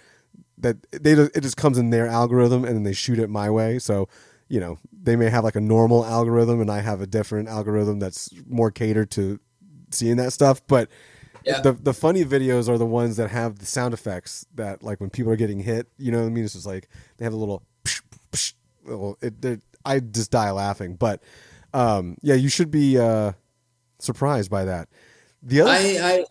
A: that it just comes in their algorithm and then they shoot it my way. So, they may have like a normal algorithm and I have a different algorithm that's more catered to seeing that stuff, but
B: Yeah.
A: the funny videos are the ones that have the sound effects that like when people are getting hit, you know what I mean? It's just like they have a little, psh, psh, I just die laughing. But yeah, you should be surprised by that. The other,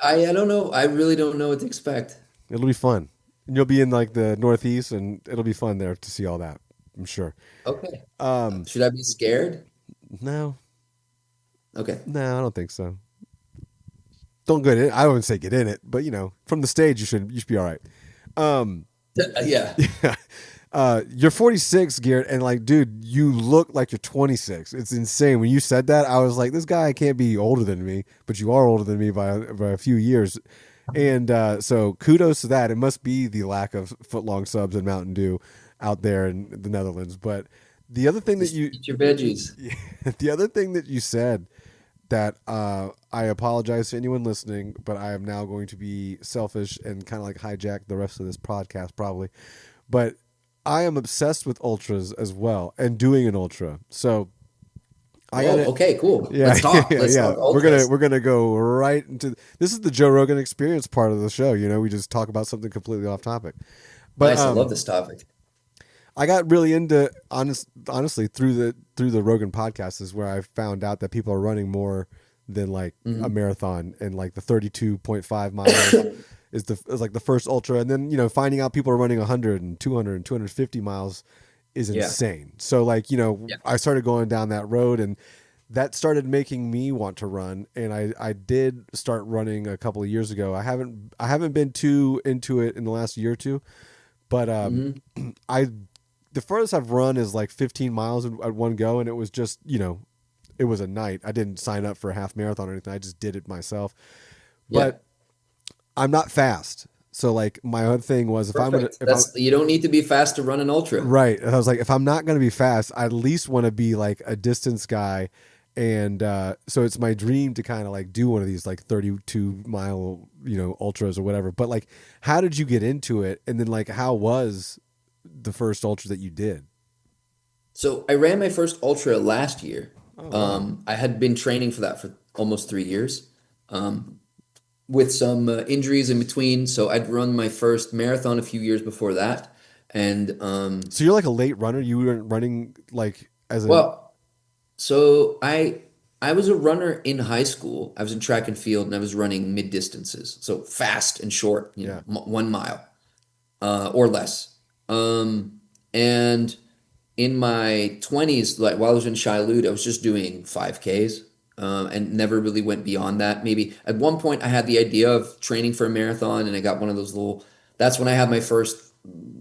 B: I don't know. I really don't know what to expect.
A: it'll be fun. And you'll be in like the Northeast, and it'll be fun there to see all that. I'm sure.
B: Okay.
A: Um,
B: Should I be scared?
A: no,
B: Okay.
A: no, I don't think so. Don't get in. I wouldn't say get in it, but from the stage, you should be all right. Um,
B: Yeah.
A: Yeah. You're 46, Geert, and like, dude, you look like you're 26. It's insane. When you said that, I was like, this guy can't be older than me, but you are older than me by a few years. And so kudos to that. It must be the lack of footlong subs and Mountain Dew out there in the Netherlands. But the other thing that
B: Just
A: you,
B: eat your veggies.
A: the other thing that you said that I apologize to anyone listening, but I am now going to be selfish and kind of like hijack the rest of this podcast probably. But I am obsessed with ultras as well and doing an ultra. So I got
B: Oh,
A: it.
B: okay, cool.
A: Yeah,
B: Let's talk.
A: yeah,
B: Let's
A: yeah.
B: talk
A: We're gonna
B: ultras.
A: we're gonna go right into this is the Joe Rogan Experience part of the show. We just talk about something completely off topic. But
B: Nice. I love this topic.
A: I got really into honestly through the Rogan podcast is where I found out that people are running more than like a
B: Hmm.
A: marathon, and like the 32.5 miles is like the first ultra, and then finding out people are running 100 and 200 and 250 miles is
B: Yeah.
A: insane. So like
B: Yeah.
A: I started going down that road, and that started making me want to run, and I did start running a couple of years ago. I haven't been too into it in the last year or two, but
B: Hmm.
A: I the furthest I've run is like 15 miles at one go, and it was just it was a night. I didn't sign up for a half marathon or anything. I just did it myself.
B: Yeah.
A: But I'm not fast, so like my other thing was
B: Perfect.
A: if I'm
B: That's you don't need to be fast to run an ultra.
A: right, and I was like, if I'm not gonna be fast, I at least want to be like a distance guy. And so it's my dream to kind of like do one of these like 32-mile ultras or whatever. But like, how did you get into it? And then like, how was the first ultra that you did?
B: So I ran my first ultra last year.
A: Oh wow.
B: I had been training for that for almost 3 years, um, with some injuries in between. So I'd run my first marathon a few years before that, and
A: So you're like a late runner. You weren't running like as a
B: well, so I was a runner in high school. I was in track and field, and I was running mid distances, so fast and short,
A: yeah.
B: 1 mile or less. And in my 20s, like while I was in SHAI HULUD, I was just doing 5Ks, and never really went beyond that. Maybe at one point I had the idea of training for a marathon, and I got one of those little. That's when I had my first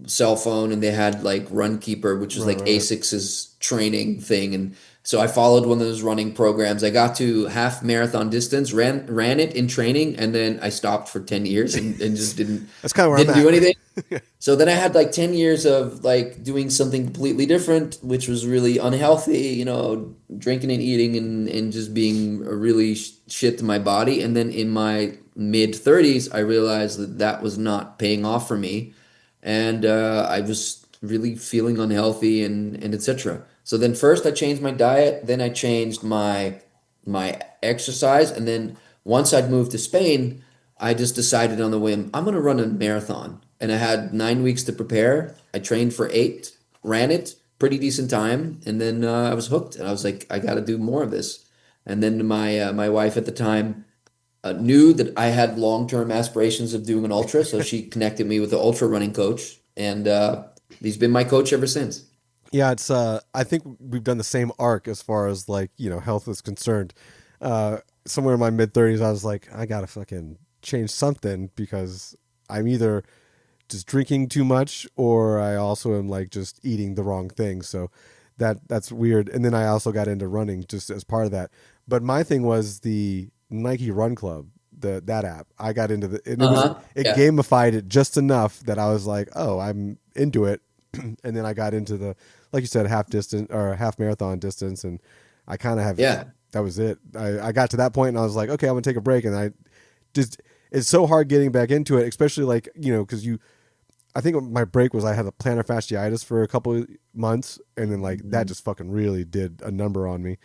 B: cell phone, and they had like Runkeeper, which was
A: Right,
B: like
A: right, right.
B: ASICS's training thing, and so I followed one of those running programs. I got to half marathon distance, ran it in training, and then I stopped for 10 years and just
A: That's kind of where I'm
B: didn't
A: at.
B: do anything. So then I had like 10 years of like doing something completely different, which was really unhealthy, drinking and eating and just being a really shit to my body. And then in my mid 30s, I realized that that was not paying off for me. And I was really feeling unhealthy and etc. So then first I changed my diet, then I changed my exercise, and then once I'd moved to Spain, I just decided on the whim, I'm going to run a marathon. And I had 9 weeks to prepare. I trained for 8, ran it, pretty decent time. And then I was hooked. And I was like, I got to do more of this. And then my wife at the time knew that I had long-term aspirations of doing an ultra. So she connected me with the ultra running coach. And he's been my coach ever since.
A: Yeah, it's I think we've done the same arc as far as like, health is concerned. Somewhere in my mid 30s I was like I got to fucking change something because I'm either just drinking too much or I also am like just eating the wrong thing. So that's weird. And then I also got into running just as part of that. But my thing was the Nike Run Club, that app. I got into the and
B: Uh-huh.
A: it
B: Yeah.
A: gamified it just enough that I was like, "Oh, I'm into it." And then I got into the like you said half distance or half marathon distance and I kind of have
B: Yeah.
A: that was it. I got to that point and I was like, "Okay, I'm going to take a break." And I just it's so hard getting back into it, especially like, cuz I think my break was I had a plantar fasciitis for a couple of months, and then like that
B: Mhm.
A: just fucking really did a number on me.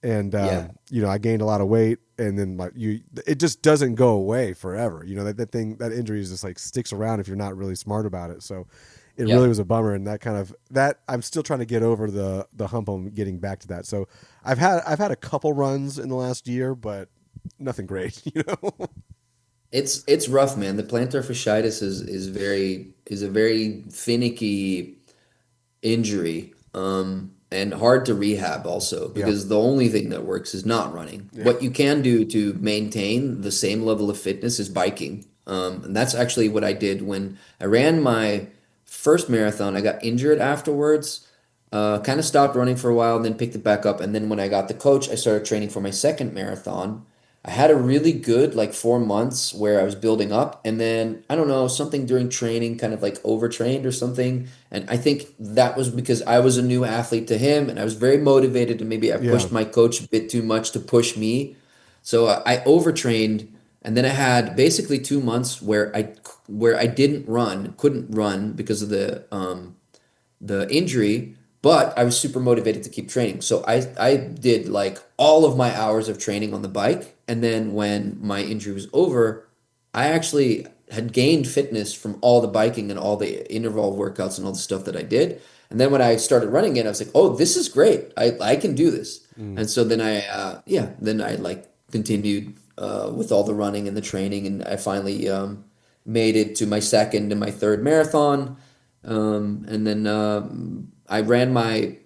A: And
B: Yeah.
A: I gained a lot of weight, and then like it just doesn't go away forever. That thing, that injury is just like sticks around if you're not really smart about it. So it really
B: Yeah.
A: was a bummer, and that I'm still trying to get over the hump on getting back to that. So I've had a couple runs in the last year, but nothing great,
B: It's rough, man. The plantar fasciitis is a very finicky injury, and hard to rehab also
A: Yeah,
B: because the only thing that works is not running.
A: yeah,
B: What you can do to maintain the same level of fitness is biking. And that's actually what I did when I ran my first marathon. I got injured afterwards, kind of stopped running for a while, and then picked it back up. And then when I got the coach, I started training for my second marathon. I had a really good like 4 months where I was building up, and then I don't know, something during training kind of like overtrained or something. And I think that was because I was a new athlete to him, and I was very motivated, and maybe I
A: yeah,
B: pushed my coach a bit too much to push me. So I overtrained, and then I had basically 2 months where I didn't run, couldn't run because of the injury, but I was super motivated to keep training. So I did like all of my hours of training on the bike. And then when my injury was over, I actually had gained fitness from all the biking and all the interval workouts and all the stuff that I did. And then when I started running again, I was like, oh, this is great. I can do this.
A: mm,
B: And so then then I like continued with all the running and the training. And I finally made it to my second and my third marathon. And then I ran my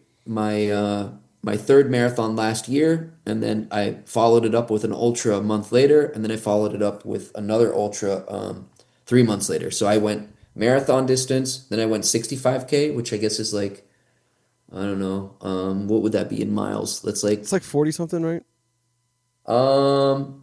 B: third marathon last year, and then I followed it up with an ultra a month later, and then I followed it up with another ultra 3 months later. So I went marathon distance, then I went 65K, which I guess is like I don't know, what would that be in miles? That's
A: it's
B: like
A: like 40 something, right?
B: um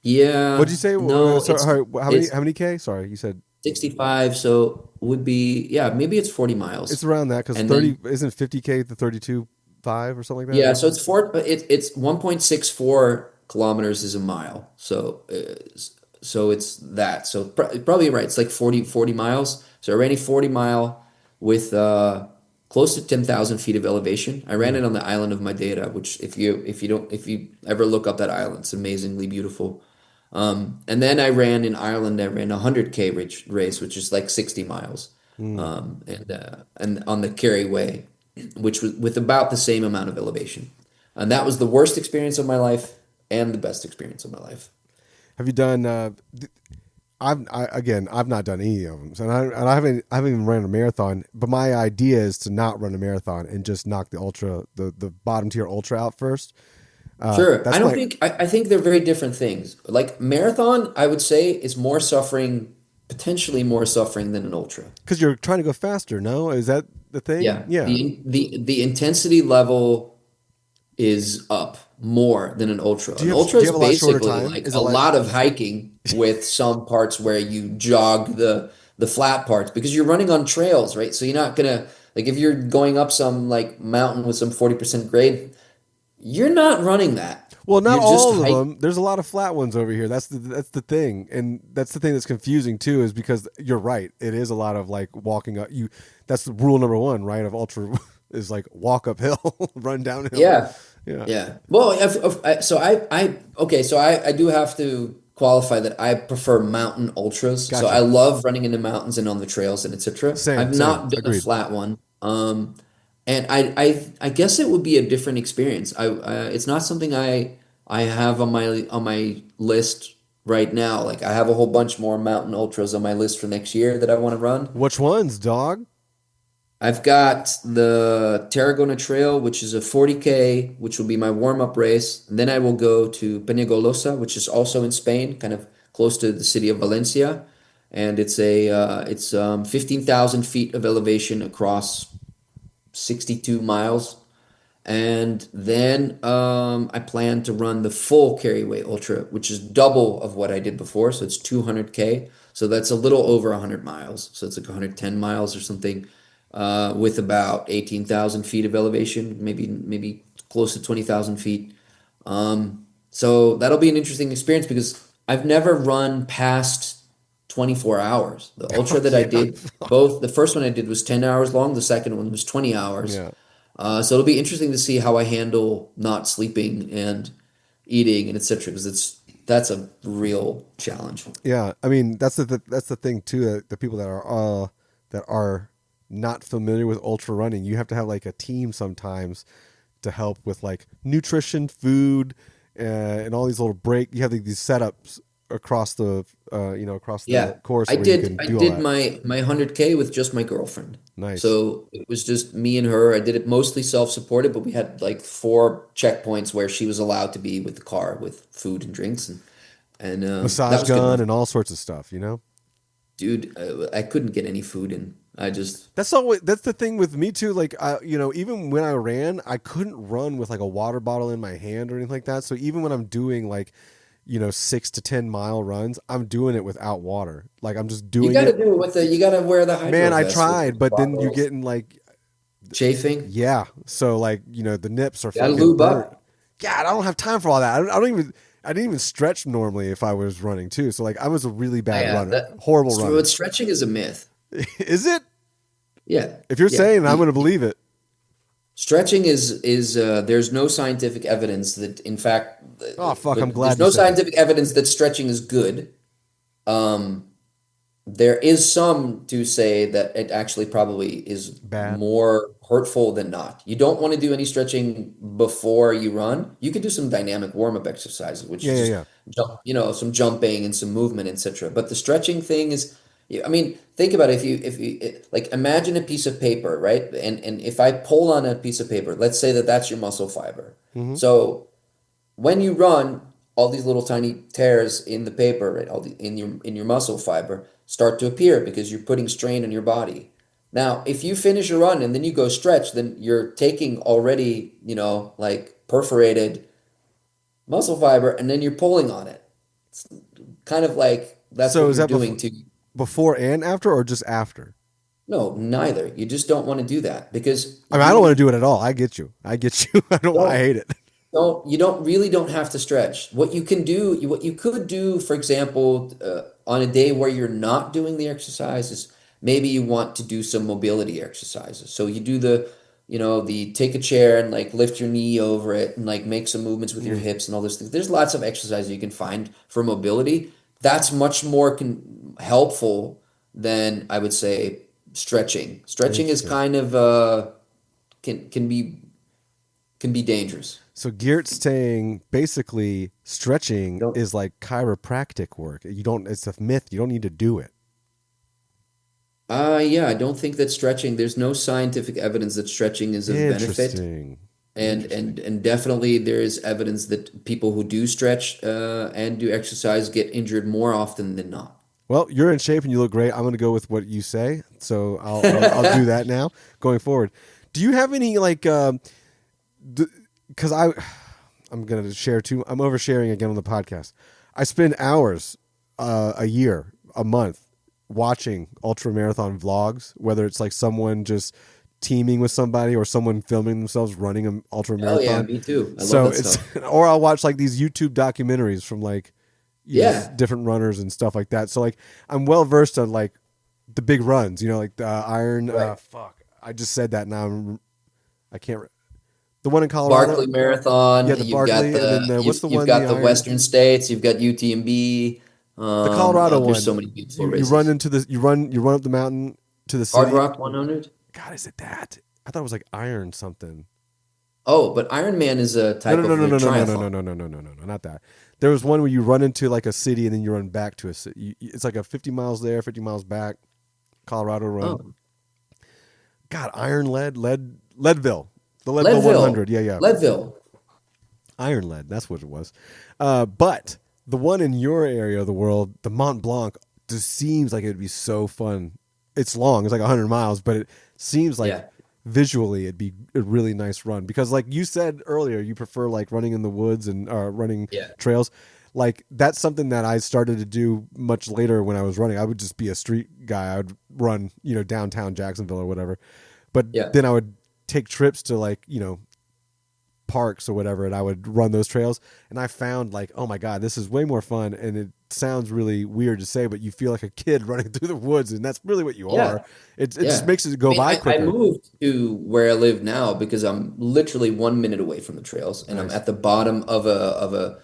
A: What'd
B: yeah,
A: you say?
B: no,
A: Sorry,
B: it's
A: how many K? Sorry, you said
B: 65, so would be yeah, maybe it's 40
A: it's
B: miles.
A: around that because
B: And
A: 30
B: then
A: isn't 50K the 32.5 or something like that.
B: yeah, so it's 1.64 kilometers is a mile. So it's that. Probably right. It's like 40 miles. So I ran a 40 mile with close to 10,000 feet of elevation. I ran it on the island of Madeira, which if you ever look up that island, it's amazingly beautiful. And then I ran in Ireland. I ran a 100K race, which is like 60 miles,
A: Mm.
B: and on the Kerry Way, which was with about the same amount of elevation. And that was the worst experience of my life and the best experience of my life.
A: Have you done? I've not done any of them, so I haven't even ran a marathon. But my idea is to not run a marathon and just knock the bottom tier ultra out first.
B: Sure.
A: That's my
B: I think they're very different things. Like marathon, I would say is more suffering, potentially more suffering than an ultra.
A: because you're trying to go faster. No, is that the thing?
B: Yeah.
A: Yeah.
B: The intensity level is up more than an ultra.
A: Do you
B: An
A: have
B: ultra
A: do you
B: is
A: have a lot shorter
B: basically
A: time?
B: like
A: Is it
B: a
A: like
B: lot of hiking with some parts where you jog the flat parts because you're running on trails, right? So you're not gonna like if you're going up some like mountain with some 40% grade, you're not running that.
A: well, not
B: You're just
A: all of
B: hiking.
A: them. There's a lot of flat ones over here. That's the thing, and that's the thing that's confusing too. Is because you're right. It is a lot of like walking up. You that's the rule number one, right? Of ultra is like walk uphill, run downhill.
B: Yeah.
A: Yeah,
B: Yeah. Well, okay, so I do have to qualify that I prefer mountain ultras. So I
A: gotcha.
B: love running in the mountains and on the trails and etc.
A: Same,
B: I've
A: same.
B: not done a
A: Agreed.
B: flat one. And I guess it would be a different experience. It's not something I have on my list right now. Like I have a whole bunch more mountain ultras on my list for next year that I want to run.
A: Which ones, dog?
B: I've got the Tarragona Trail, which is a 40K, which will be my warm-up race. And then I will go to Peñagolosa, which is also in Spain, kind of close to the city of Valencia. And it's 15,000 feet of elevation across 62 miles. And then I plan to run the full Carryway Ultra, which is double of what I did before. So it's 200K. So that's a little over 100 miles. So it's like 110 miles or something, with about 18,000 feet of elevation, maybe close to 20,000 feet. So that'll be an interesting experience because I've never run past 24 hours. The ultra that I
A: Yeah,
B: did, both the first one I did was 10 hours long, the second one was 20 hours.
A: yeah,
B: So it'll be interesting to see how I handle not sleeping and eating and etc. because that's a real challenge.
A: yeah. I mean, that's the thing too. The people that are not familiar with ultra running, you have to have like a team sometimes to help with like nutrition, food, and all these little break. You have like, these setups across the
B: Yeah,
A: course where you can
B: I
A: do all
B: did
A: that.
B: my 100K with just my girlfriend.
A: Nice.
B: So it was just me and her. I did it mostly self-supported, but we had like four checkpoints where she was allowed to be with the car with food and drinks, and that
A: Massage
B: was good
A: gun
B: enough.
A: and all sorts of stuff, you know?
B: Dude, I couldn't get any food in. I just
A: That's the thing with me too. Like even when I ran, I couldn't run with like a water bottle in my hand or anything like that. So even when I'm doing like, 6 to 10 mile runs, I'm doing it without water. Like I'm just
B: you
A: doing
B: got to
A: it.
B: do it with the you got to wear the hydro
A: Man, I
B: vest with
A: tried,
B: the
A: but then you're
B: goggles,
A: getting like,
B: chafing.
A: yeah. So like, the nips are
B: Got to
A: fucking
B: lube
A: burnt.
B: up.
A: God, I don't have time for all that. I didn't even stretch normally if I was running too. So like I was a really bad
B: Yeah,
A: runner. Horrible runner.
B: but stretching is a myth.
A: Is it?
B: Yeah,
A: If you're
B: yeah.
A: saying it, I'm going to believe it.
B: Stretching is there's no scientific evidence that in fact
A: Oh fuck, I'm
B: but there's
A: glad you
B: no
A: said that.
B: scientific evidence that stretching is good. Um, there is some to say that it actually probably is
A: Bad.
B: more hurtful than not. You don't want to do any stretching before you run. You can do some dynamic warm-up exercises, which
A: Yeah,
B: is
A: yeah,
B: just
A: yeah.
B: jump, some jumping and some movement, etc. But the stretching thing is, yeah, I mean, think about it. Like imagine a piece of paper, right? And if I pull on a piece of paper, let's say that that's your muscle fiber.
A: Hmm.
B: So when you run, all these little tiny tears in the paper, right, in your muscle fiber start to appear because you're putting strain on your body. Now, if you finish a run and then you go stretch, then you're taking already, like perforated muscle fiber and then you're pulling on it. It's kind of like that's
A: So
B: what
A: is
B: you're
A: that
B: doing to
A: before and after, or just after?
B: no, neither. You just don't want to do that because
A: I mean, I don't want to do it at all. I get you. I get you. I don't. I
B: don't
A: hate it.
B: you don't have to stretch. What you could do, for example, on a day where you're not doing the exercise is maybe you want to do some mobility exercises. So you do the take a chair and like lift your knee over it and like make some movements with your
A: Mm,
B: hips and all those things. There's lots of exercises you can find for mobility. That's much more helpful than I would say stretching. Stretching is
A: interesting.
B: kind of can be dangerous.
A: So Geert's saying basically stretching
B: Don't.
A: is like chiropractic work. You don't. It's a myth. You don't need to do it.
B: Yeah, I don't think that stretching, there's no scientific evidence that stretching is of benefit.
A: Interesting.
B: And
A: Interesting.
B: and and definitely there is evidence that people who do stretch and do exercise get injured more often than not.
A: Well, you're in shape and you look great. I'm going to go with what you say, so I'll do that now going forward. Do you have any like? Because I'm going to share too. I'm oversharing again on the podcast. I spend hours a year, a month watching ultra marathon vlogs, whether it's like someone just teaming with somebody or someone filming themselves running an ultra
B: Hell yeah,
A: marathon.
B: me too. I love
A: So
B: that
A: it's
B: stuff.
A: or I'll watch like these YouTube documentaries from like
B: Yeah,
A: different runners and stuff like that. So like I'm well versed on like the big runs, like the Iron.
B: right.
A: Fuck, I just said that now. I can't. The one in Colorado.
B: Barkley Marathon,
A: Yeah, the Barkley, and then what's the
B: you've
A: one? The
B: got the
A: Iron,
B: Western States, you've got UTMB.
A: the Colorado
B: There's so
A: one.
B: many beautiful
A: You run
B: races.
A: into the you run up the mountain to the
B: Hard
A: city.
B: Rock 100.
A: God, is it that? I thought it was like Iron something.
B: Oh, but Ironman is a
A: No,
B: type
A: no, no,
B: of
A: no, no, no, no, no,
B: triathlon.
A: no, no, no, no, no, no, not that. There was one where you run into like a city and then you run back to a city. It's like a 50 miles there, 50 miles back. Colorado run.
B: Oh,
A: God, Leadville, the Leadville
B: Leadville,
A: 100. Yeah, yeah,
B: Leadville.
A: Iron Lead. That's what it was. But the one in your area of the world, the Mont Blanc, just seems like it would be so fun. It's long. It's like 100 miles, but it seems like
B: Yeah,
A: visually it'd be a really nice run because, like you said earlier, you prefer like running in the woods and running
B: yeah,
A: trails. Like that's something that I started to do much later when I was running. I would just be a street guy. I would run, downtown Jacksonville or whatever. But
B: yeah.
A: then I would take trips to like, parks or whatever, and I would run those trails. And I found like, oh my God, this is way more fun. And it sounds really weird to say, but you feel like a kid running through the woods, and that's really what you
B: Yeah,
A: are. It just
B: yeah.
A: makes it
B: I
A: go
B: mean,
A: by
B: I
A: quicker.
B: moved to where I live now because I'm literally 1 minute away from the trails, and I'm
A: Nice.
B: at the bottom of a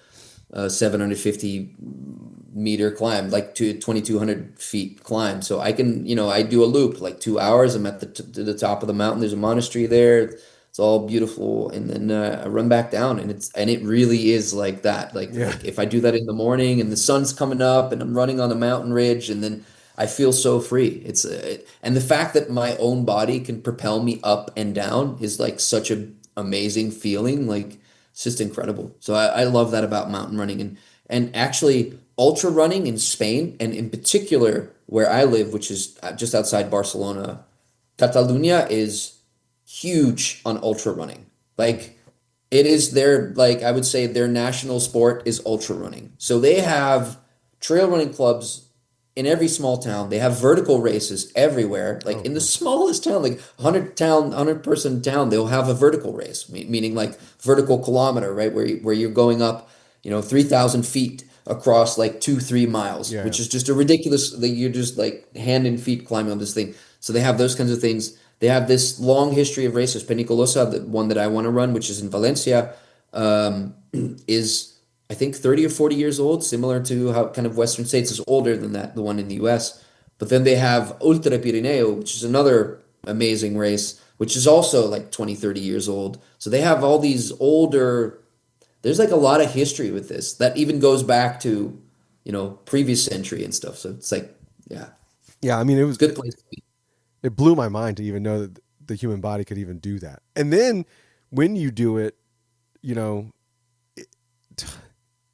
B: 750-meter climb, like to 2,200 feet climb. So I can, I do a loop like 2 hours. I'm at to the top of the mountain. There's a monastery there. It's all beautiful, and then I run back down, and it really is like that. Like
A: Yeah.
B: like if I do that in the morning, and the sun's coming up, and I'm running on the mountain ridge, and then I feel so free. And the fact that my own body can propel me up and down is like such a amazing feeling. Like it's just incredible. So I love that about mountain running and actually ultra running in Spain and in particular where I live, which is just outside Barcelona. Catalunya is huge on ultra running. Like it is their like I would say their national sport is ultra running. So they have trail running clubs in every small town. They have vertical races everywhere. Like
A: Oh,
B: in the
A: cool.
B: smallest town, like 100 person town, they'll have a vertical race, meaning like vertical kilometer, right? Where you're going up, 3,000 feet across like 2-3 miles,
A: Yeah.
B: which is just a ridiculous. Like you're just like hand and feet climbing on this thing. So they have those kinds of things. They have this long history of races. Penicolosa, the one that I want to run, which is in Valencia, is I think 30 or 40 years old, similar to how kind of Western States is older than that, the one in the US. But then they have Ultra Pirineo, which is another amazing race, which is also like 20, 30 years old. So they have all these older, there's like a lot of history with this that even goes back to, previous century and stuff. So it's like, yeah,
A: Yeah. I mean,
B: it's a good place to be.
A: it blew my mind to even know that the human body could even do that. And then when you do it, you know, it,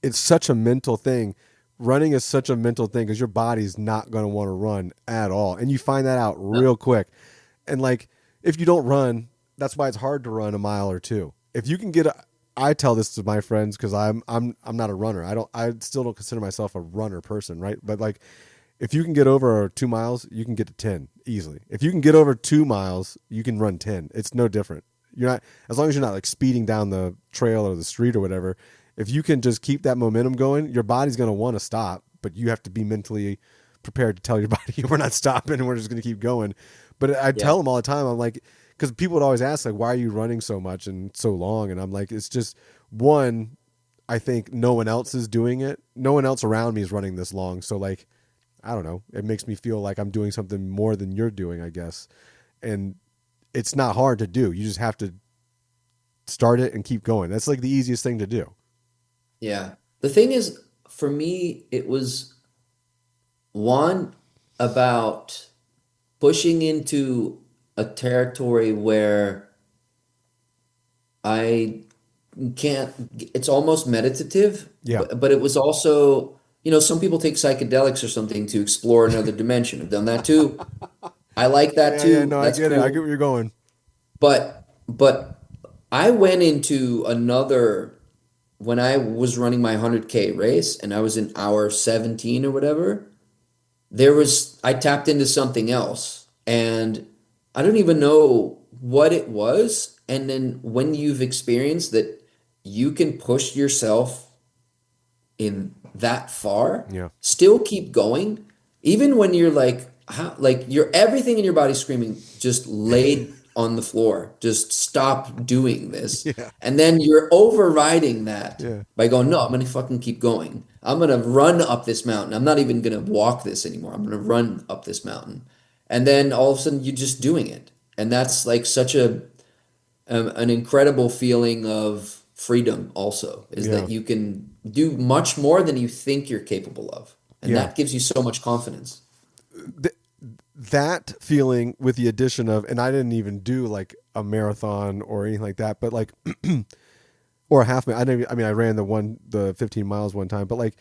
A: it's such a mental thing. Running is such a mental thing because your body's not going to want to run at all. And you find that out
B: No,
A: real quick. And like, if you don't run, that's why it's hard to run a mile or two. If you can I tell this to my friends because I'm not a runner. I still don't consider myself a runner person, right? But like, if you can get over 2 miles, you can get to 10 easily. If you can get over 2 miles, you can run 10. It's no different. You're not, as long as you're not like speeding down the trail or the street or whatever. If you can just keep that momentum going, your body's going to want to stop, but you have to be mentally prepared to tell your body we're not stopping and we're just going to keep going. But I
B: Yeah.
A: tell them all the time, I'm like, because people would always ask like, why are you running so much and so long? And I'm like, it's just one, I think no one else is doing it. No one else around me is running this long. So like, I don't know. It makes me feel like I'm doing something more than you're doing, I guess. And it's not hard to do. You just have to start it and keep going. That's like the easiest thing to do.
B: Yeah. The thing is, for me, it was one about pushing into a territory where I can't, it's almost meditative,
A: Yeah.
B: but it was also, some people take psychedelics or something to explore another dimension. I've done that too. I like that
A: Yeah. Yeah.
B: too.
A: No, I
B: That's
A: get it. I get
B: cool.
A: where you're going.
B: But I went into another when I was running my 100K race and I was in hour 17 or whatever, I tapped into something else and I don't even know what it was. And then when you've experienced that you can push yourself in that far,
A: Yeah.
B: still keep going, even when you're like, like you're everything in your body screaming, just laid on the floor, just stop doing this.
A: Yeah.
B: And then you're overriding that
A: Yeah.
B: by going, no, I'm gonna fucking keep going. I'm gonna run up this mountain. I'm not even gonna walk this anymore. I'm gonna run up this mountain. And then all of a sudden you're just doing it. And that's like such an incredible feeling of freedom also is
A: Yeah.
B: that you can do much more than you think you're capable of, and
A: Yeah.
B: that gives you so much confidence.
A: Th- that feeling with the addition of, and I didn't even do like a marathon or anything like that, but like, or a half marathon. I ran the 15 miles one time, but like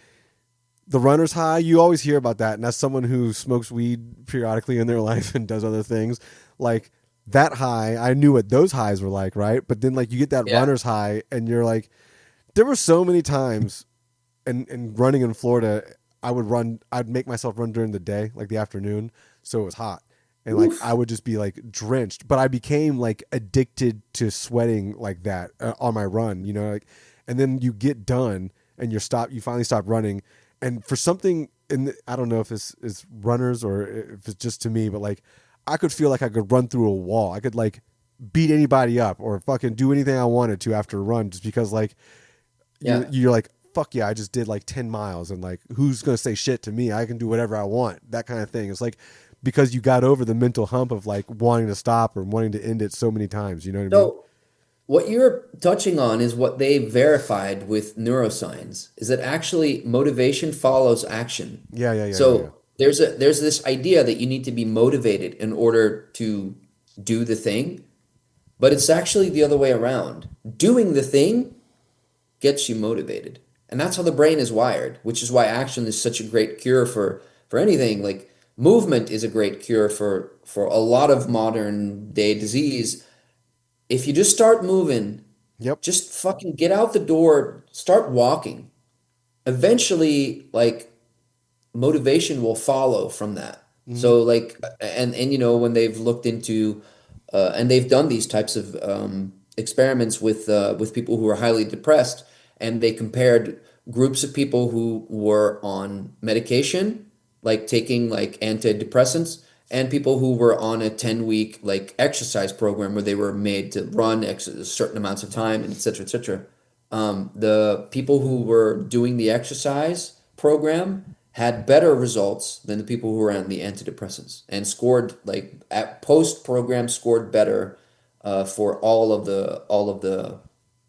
A: the runner's high, you always hear about that. And as someone who smokes weed periodically in their life and does other things, like that high, I knew what those highs were like, right? But then like you get that
B: Yeah.
A: runner's high and you're like, there were so many times and running in Florida, I'd make myself run during the day, like the afternoon. So it was hot. And like
B: Oof.
A: I would just be like drenched, but I became like addicted to sweating like that on my run, like, and then you get done and you finally stop running. And for something I don't know if this is runners or if it's just to me, but like I could feel like I could run through a wall. I could like beat anybody up or fucking do anything I wanted to after a run just because like
B: Yeah.
A: you're like, fuck yeah, I just did like 10 miles and like, who's going to say shit to me? I can do whatever I want. That kind of thing. It's like, because you got over the mental hump of like wanting to stop or wanting to end it so many times. You know what I mean?
B: So what you're touching on is what they verified with neuroscience is that actually motivation follows action.
A: Yeah, yeah, yeah, yeah, yeah.
B: So there's this idea that you need to be motivated in order to do the thing, but it's actually the other way around. Doing the thing gets you motivated. And that's how the brain is wired, which is why action is such a great cure for anything. Like movement is a great cure for a lot of modern day disease. If you just start moving,
A: Yep.
B: just fucking get out the door, start walking. Eventually, like motivation will follow from that.
A: Mm-hmm.
B: So like and when they've looked into and they've done these types of experiments with people who are highly depressed, and they compared groups of people who were on medication, like taking like antidepressants, and people who were on a 10-week like exercise program where they were made to run certain amounts of time and et cetera, et cetera. The people who were doing the exercise program had better results than the people who were on the antidepressants and scored like at post program scored better for all of the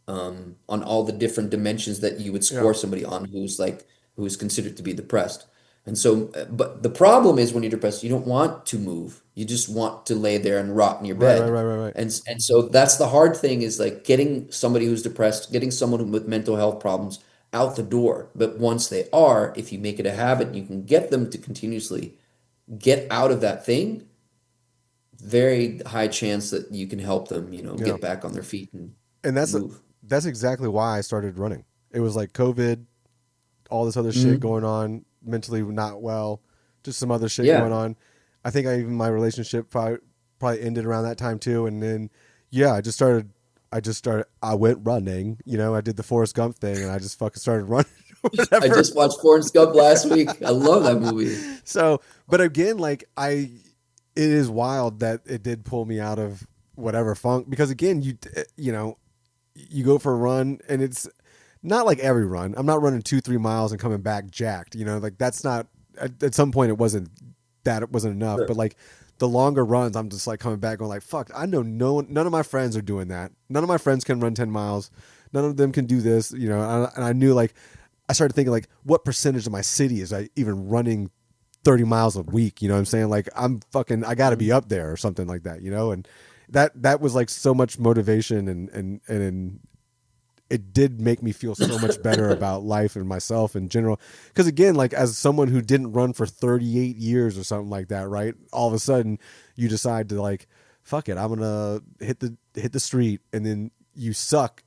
B: on all the different dimensions that you would
A: Yeah.
B: score somebody on who's considered to be depressed. And so, but the problem is when you're depressed, you don't want to move. You just want to lay there and rot in your
A: Right, right,
B: bed.
A: right, right, right.
B: And so that's the hard thing is like getting somebody who's depressed, getting someone with mental health problems out the door. But once they are, if you make it a habit, you can get them to continuously get out of that thing, very high chance that you can help them,
A: Yeah.
B: get back on their feet and
A: And
B: move.
A: that's exactly why I started running. It was like COVID, all this other shit
B: Mhm.
A: going on, mentally not well, just some other shit going
B: Yeah.
A: on. I think even my relationship probably ended around that time too. And then yeah, I went running. I did the Forrest Gump thing and I just fucking started running
B: I
A: whatever.
B: just watched Forrest Gump last week. I love that movie.
A: So, but again, like it is wild that it did pull me out of whatever funk because again, you know, you go for a run and it's not like every run. I'm not running 2-3 miles and coming back jacked. You know, like that's not. At some point, it wasn't enough.
B: Sure.
A: But like the longer runs, I'm just like coming back going like, fuck. I know none of my friends are doing that. None of my friends can run 10 miles. None of them can do this. You know, and I knew like I started thinking like, what percentage of my city is I even running 30 miles a week? You know what I'm saying? Like I got to be up there or something like that. You know, and that was like so much motivation and it did make me feel so much better about life and myself in general. Because again, like as someone who didn't run for 38 years or something like that, right? All of a sudden, you decide to like, fuck it, I'm gonna hit the street, and then you suck.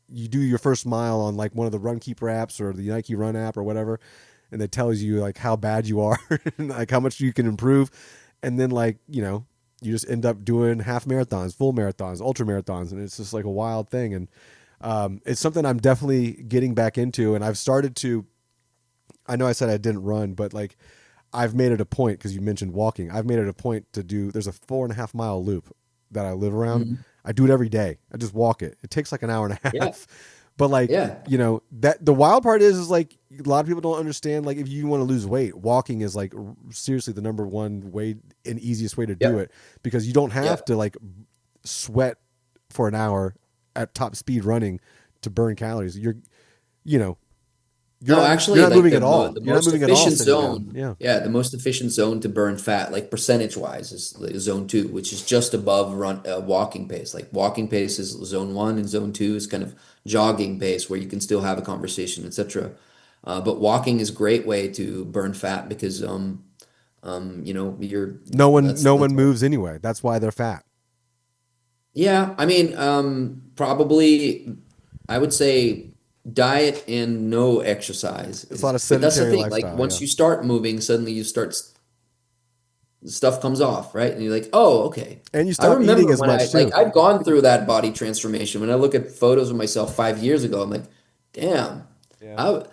A: You do your first mile on like one of the Run Keeper apps or the Nike Run app or whatever, and it tells you like how bad you are and like how much you can improve, and then like you just end up doing half marathons, full marathons, ultra marathons, and it's just like a wild thing. And it's something I'm definitely getting back into, and I've started to. I know I said I didn't run, but like I've made it a point because you mentioned walking. I've made it a point to do. There's a 4.5 mile loop that I live around.
B: Mhm.
A: I do it every day. I just walk it. It takes like an hour and a
B: Yeah,
A: half, but like
B: yeah,
A: that the wild part is like a lot of people don't understand. Like if you want to lose weight, walking is like seriously the number one way and easiest way to do
B: yeah,
A: it because you don't
B: yeah.
A: have to like sweat for an hour at top speed running to burn calories. You know,
B: No,
A: you're
B: actually,
A: not
B: like
A: moving at all.
B: the
A: You're not
B: most
A: moving at all
B: efficient
A: sitting down.
B: zone,
A: Yeah.
B: yeah, the most efficient zone to burn fat, like percentage wise, is like zone two, which is just above run walking pace. Like walking pace is zone one, and zone two is kind of jogging pace where you can still have a conversation, etc. But walking is a great way to burn fat because you're
A: No
B: that's
A: one moves anyway. That's why they're fat.
B: yeah. I mean, probably I would say diet and no exercise
A: It's a lot
B: is,
A: of
B: but that's the
A: sedentary
B: thing. Like
A: lifestyle.
B: once
A: Yeah.
B: you start moving, suddenly you start stuff comes off, right? And you're like, oh, okay.
A: And you
B: I
A: stop eating
B: remember
A: as
B: when
A: much too.
B: I've gone through that body transformation. When I look at photos of myself 5 years ago, I'm like, damn,
A: Yeah.
B: I,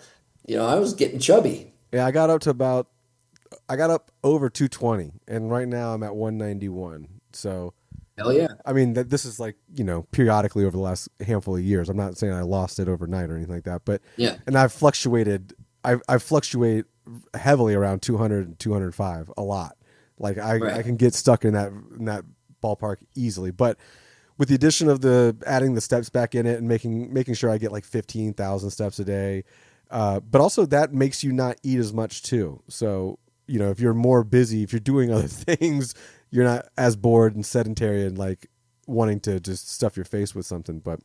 B: I was getting chubby.
A: Yeah. I got up over 220, and right now I'm at 191. So
B: Hell yeah.
A: I mean, this is like, periodically over the last handful of years. I'm not saying I lost it overnight or anything like that, but,
B: Yeah.
A: and I fluctuate heavily around 200 and 205 a lot. Like I
B: Right.
A: can get stuck in that ballpark easily. But with the addition of adding the steps back in it and making sure I get like 15,000 steps a day, but also that makes you not eat as much too. So, if you're more busy, if you're doing other things, you're not as bored and sedentary and like wanting to just stuff your face with something. But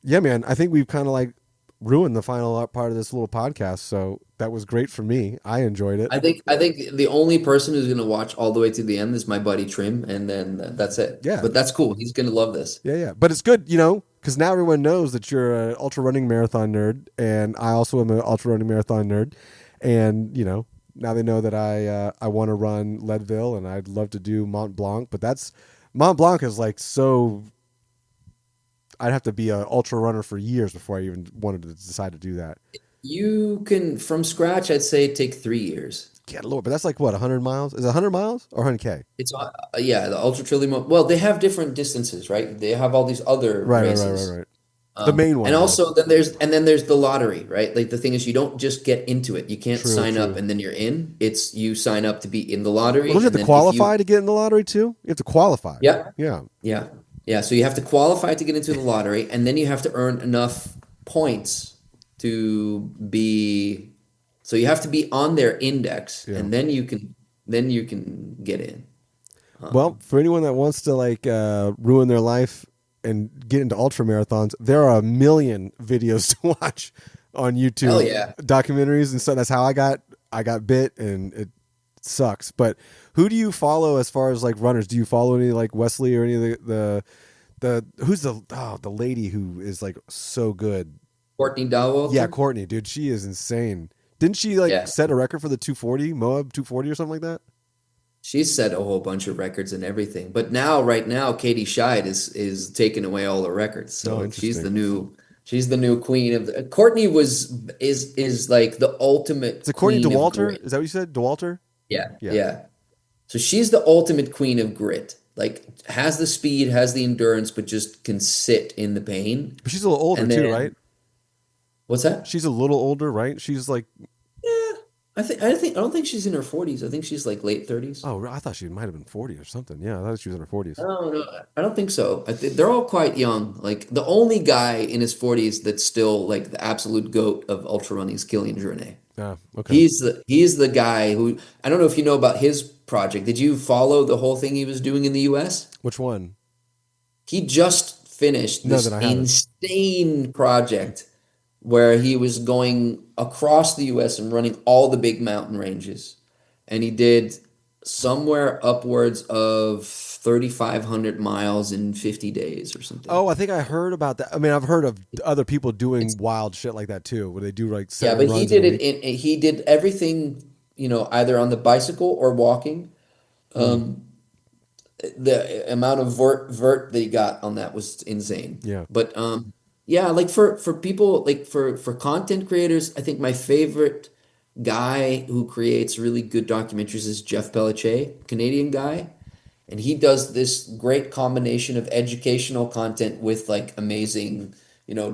A: yeah, man, I think we've kind of like ruined the final part of this little podcast. So that was great for me. I enjoyed it.
B: I think the only person who's gonna watch all the way to the end is my buddy Trim, and then that's it.
A: Yeah,
B: But that's cool. He's gonna love this.
A: yeah, yeah. But it's good, because now everyone knows that you're an ultra running marathon nerd, and I also am an ultra running marathon nerd, and now they know that I want to run Leadville, and I'd love to do Mont Blanc, but Mont Blanc is like so. I'd have to be an ultra runner for years before I even wanted to decide to do that.
B: You can from scratch, I'd say take 3 years.
A: Yeah, Lord, but that's like what 100 miles? Is it 100 miles or 100K?
B: It's yeah, the Ultra Trillium. Well, they have different distances, right? They have all these other
A: Right, right, right,
B: races.
A: right, right. The main
B: And
A: one, yeah.
B: also then there's the lottery, right? Like the thing is you don't just get into it. You can't
A: True,
B: sign up
A: true.
B: and then you're in. It's you sign up to be in the
A: Well, don't
B: lottery
A: you have
B: and
A: to
B: then if
A: qualify
B: you
A: to get in the lottery too? You have to qualify.
B: yeah,
A: Yeah.
B: yeah. Yeah, so you have to qualify to get into the lottery and then you have to earn enough points to be so you have to be on their index
A: Yeah.
B: and then you can get in.
A: Well, for anyone that wants to like ruin their life and get into ultra marathons, there are a million videos to watch on
B: Hell
A: YouTube,
B: yeah.
A: documentaries and stuff. That's how I got bit, and it sucks. But who do you follow as far as like runners? Do you follow any like Wesley or any of the who's the lady who is like so good?
B: Courtney
A: Yeah,
B: Dowalter?
A: Courtney, dude, she is insane. Didn't she like
B: Yeah.
A: set a record for the 240 Moab 240 or something like that?
B: She's set a whole bunch of records and everything. But now, right now, Katie Scheid is taking away all the records.
A: Oh,
B: So she's the
A: interesting.
B: new She's the new queen of the. Courtney is like the
A: Is
B: ultimate
A: it Courtney
B: queen of
A: DeWalter?
B: grit.
A: Is that what you said? DeWalter?
B: Yeah,
A: Yeah.
B: yeah. So she's the ultimate queen of grit. Like has the speed, has the endurance, but just can sit in the pain.
A: But she's a little older
B: And
A: too, right?
B: then what's that?
A: She's a little older, right? She's like,
B: Yeah, I don't think she's in her 40s. I think she's like late 30s.
A: oh, I thought she might have been 40 or something. Yeah, I thought she was in her 40s.
B: No, no, I don't think so. They're all quite young. Like the only guy in his 40s that's still like the absolute goat of ultra running is Kilian Jornet.
A: Yeah, okay.
B: He's the guy who I don't know if you know about his project. Did you follow the whole thing he was doing in the US?
A: Which one?
B: He just finished
A: No, that
B: this
A: I haven't.
B: insane project where he was going across the US and running all the big mountain ranges. And he did somewhere upwards of 3,500 miles in 50 days or something.
A: Oh, I think I heard about that. I mean, I've heard of other people doing
B: It's
A: wild shit like that too, where they do like
B: yeah,
A: 7
B: but he
A: runs in a
B: did it
A: week.
B: he did everything, either on the bicycle or walking.
A: Mm,
B: Um, the amount of vert that he got on that was insane.
A: yeah.
B: But yeah, like for people like for content creators, I think my favorite guy who creates really good documentaries is Jeff Pelletier, Canadian guy, and he does this great combination of educational content with like amazing,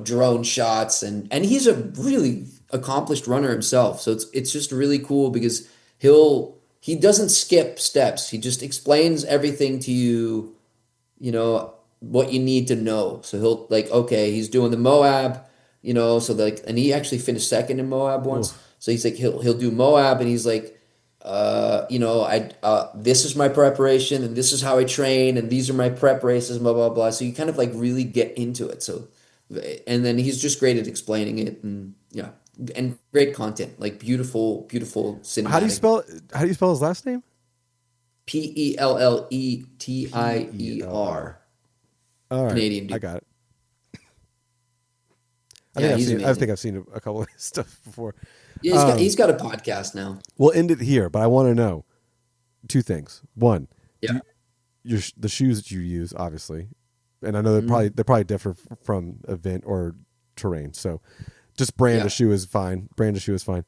B: drone shots and he's a really accomplished runner himself. So it's just really cool because he doesn't skip steps. He just explains everything to you, what you need to know. So he'll like, okay, he's doing the Moab, so like, and he actually finished second in Moab once.
A: Oof.
B: So he's like, he'll do Moab, and he's like, this is my preparation, and this is how I train, and these are my prep races, blah blah blah. So you kind of like really get into it. So, and then he's just great at explaining it, and yeah, and great content, like beautiful, beautiful
A: How do you
B: cinematic.
A: spell how do you spell his last name?
B: Pellettier.
A: Peller. All right.
B: Canadian
A: I
B: dude.
A: got it.
B: Yeah, he's
A: I
B: amazing.
A: think I've seen a couple of his stuff before.
B: Yeah,
A: Um,
B: he's got a podcast now.
A: we'll end it here, but I want to know two things. One, do
B: Yeah.
A: you, the shoes that you use, obviously, and I know
B: Mhm.
A: they're probably different from event or terrain. So, just brand
B: Yeah.
A: of shoe is fine. Brand of shoe is fine.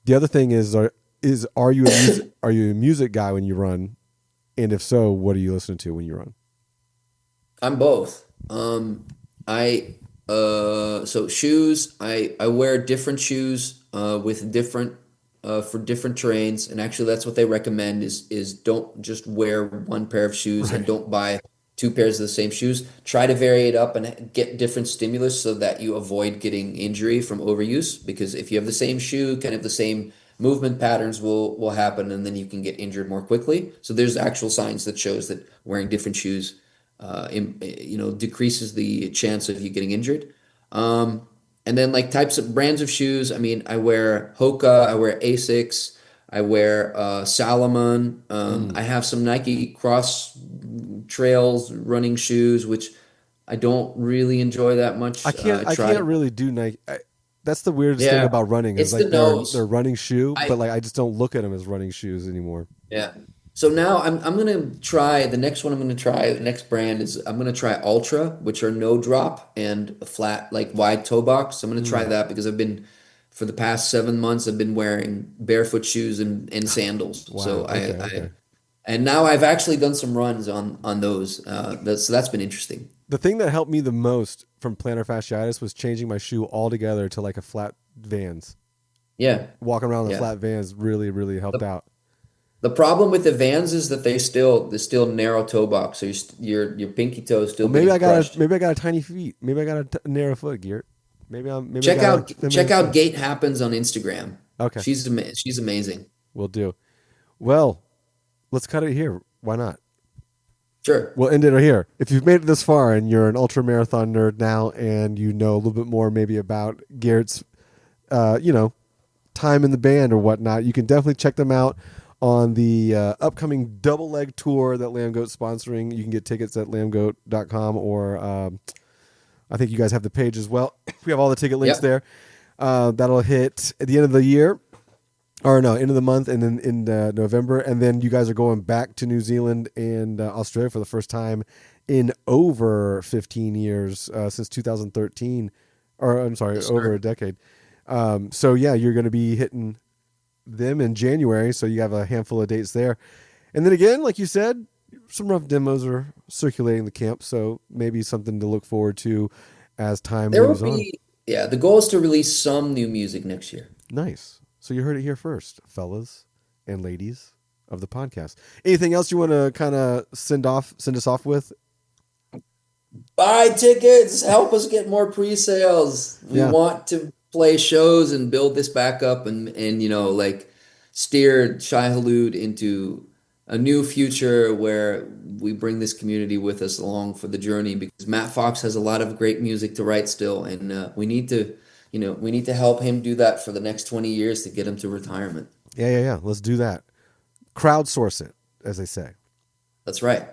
A: The other thing is are you a are you a music guy when you run? And if so, what are you listening to when you run?
B: I'm both. I so shoes. I wear different shoes with different for different terrains, and actually that's what they recommend is don't just wear one pair of shoes and
A: Right.
B: don't buy two pairs of the same shoes. Try to vary it up and get different stimulus so that you avoid getting injury from overuse. Because if you have the same shoe, kind of the same movement patterns will happen, and then you can get injured more quickly. So there's actual science that shows that wearing different shoes decreases the chance of you getting injured. Um, and then like types of brands of shoes. I mean, I wear Hoka, I wear Asics, I wear Salomon.
A: Mm.
B: I have some Nike Cross Trails running shoes, which I don't really enjoy that much. I
A: I can't
B: tried.
A: really do Nike. That's the weirdest thing
B: Yeah,
A: about running is
B: it's the
A: like they're
B: nose.
A: running shoe, but
B: I
A: like I just don't look at them as running shoes anymore.
B: Yeah. So now I'm gonna try the next one. I'm gonna try the next brand is I'm gonna try Ultra, which are no drop and a flat like wide toe box. So I'm gonna try
A: Mm.
B: that because I've been for the past 7 months I've been wearing barefoot shoes and sandals.
A: Wow.
B: So
A: Okay.
B: I
A: Okay.
B: and now I've actually done some runs on those. So that's been interesting.
A: The thing that helped me the most from plantar fasciitis was changing my shoe altogether to like a flat Vans.
B: Yeah,
A: Walking around in the
B: yeah.
A: flat Vans really, really helped
B: The,
A: out.
B: the problem with the Vans is that they still narrow toe box, so your pinky toe is still
A: Well,
B: getting crushed.
A: maybe I got a tiny feet. Maybe I got a narrow foot, Geert. Maybe I
B: Check
A: got a
B: out
A: feminine
B: check out
A: foot.
B: Gate Happens on Instagram.
A: Okay,
B: She's amazing.
A: we'll do. Well, let's cut it here. Why not?
B: Sure.
A: We'll end it here. If you've made it this far and you're an ultra marathon nerd now, and you know a little bit more maybe about Geert's, time in the band or whatnot, you can definitely check them out on the upcoming double leg tour that Lamngoat's sponsoring. You can get tickets at lamgoat.com or I think you guys have the page as well. We have all the ticket links
B: Yep.
A: there. That'll hit at the end of the year. Or no, end of the month, and then in November, and then you guys are going back to New Zealand and Australia for the first time in over 15 years since 2013. or I'm sorry,
B: Yes,
A: over
B: sir.
A: a decade. So yeah, you're going to be hitting them in January. So you have a handful of dates there. And then again, like you said, some rough demos are circulating the camp. So maybe something to look forward to as time
B: There will
A: moves on.
B: be, yeah, the goal is to release some new music next year.
A: Nice. So you heard it here first, fellas and ladies of the podcast. Anything else you want to kind of send us off with?
B: Buy tickets, help us get more pre-sales. We
A: Yeah.
B: want to play shows and build this back up and like steer Shai Hulud into a new future where we bring this community with us along for the journey because Matt Fox has a lot of great music to write still and we need to help him do that for the next 20 years to get him to retirement.
A: Yeah. Let's do that. Crowdsource it, as they say.
B: That's right.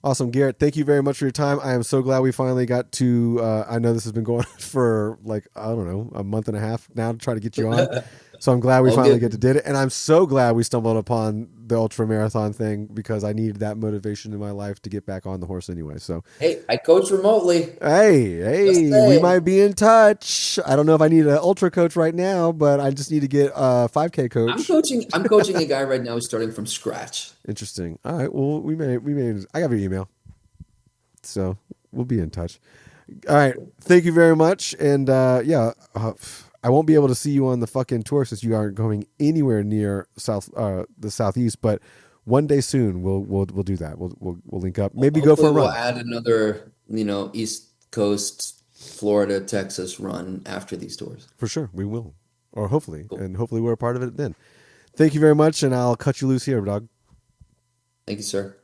A: Awesome, Garrett. Thank you very much for your time. I am so glad we finally got to. I know this has been going on for like I don't know a month and a half now to try to get you on. So I'm glad we
B: All
A: finally
B: good.
A: get to did it, and I'm so glad we stumbled upon the ultra marathon thing because I needed that motivation in my life to get back on the horse anyway. So
B: Hey, I coach remotely. Just
A: we
B: saying.
A: might be in touch. I don't know if I need an ultra coach right now, but I just need to get a 5K coach.
B: I'm coaching a guy right now who's starting from scratch.
A: Interesting. All right. Well, we may. I got your email, so we'll be in touch. All right. Thank you very much. And I won't be able to see you on the fucking tour since you aren't going anywhere near the southeast. But one day soon we'll do that. We'll link up. Maybe go for
B: Hopefully
A: a
B: we'll
A: run
B: add another, East Coast, Florida, Texas run after these tours.
A: for sure. We will, or hopefully,
B: Cool.
A: and hopefully we're a part of it then. Thank you very much, and I'll cut you loose here, dog.
B: Thank you, sir.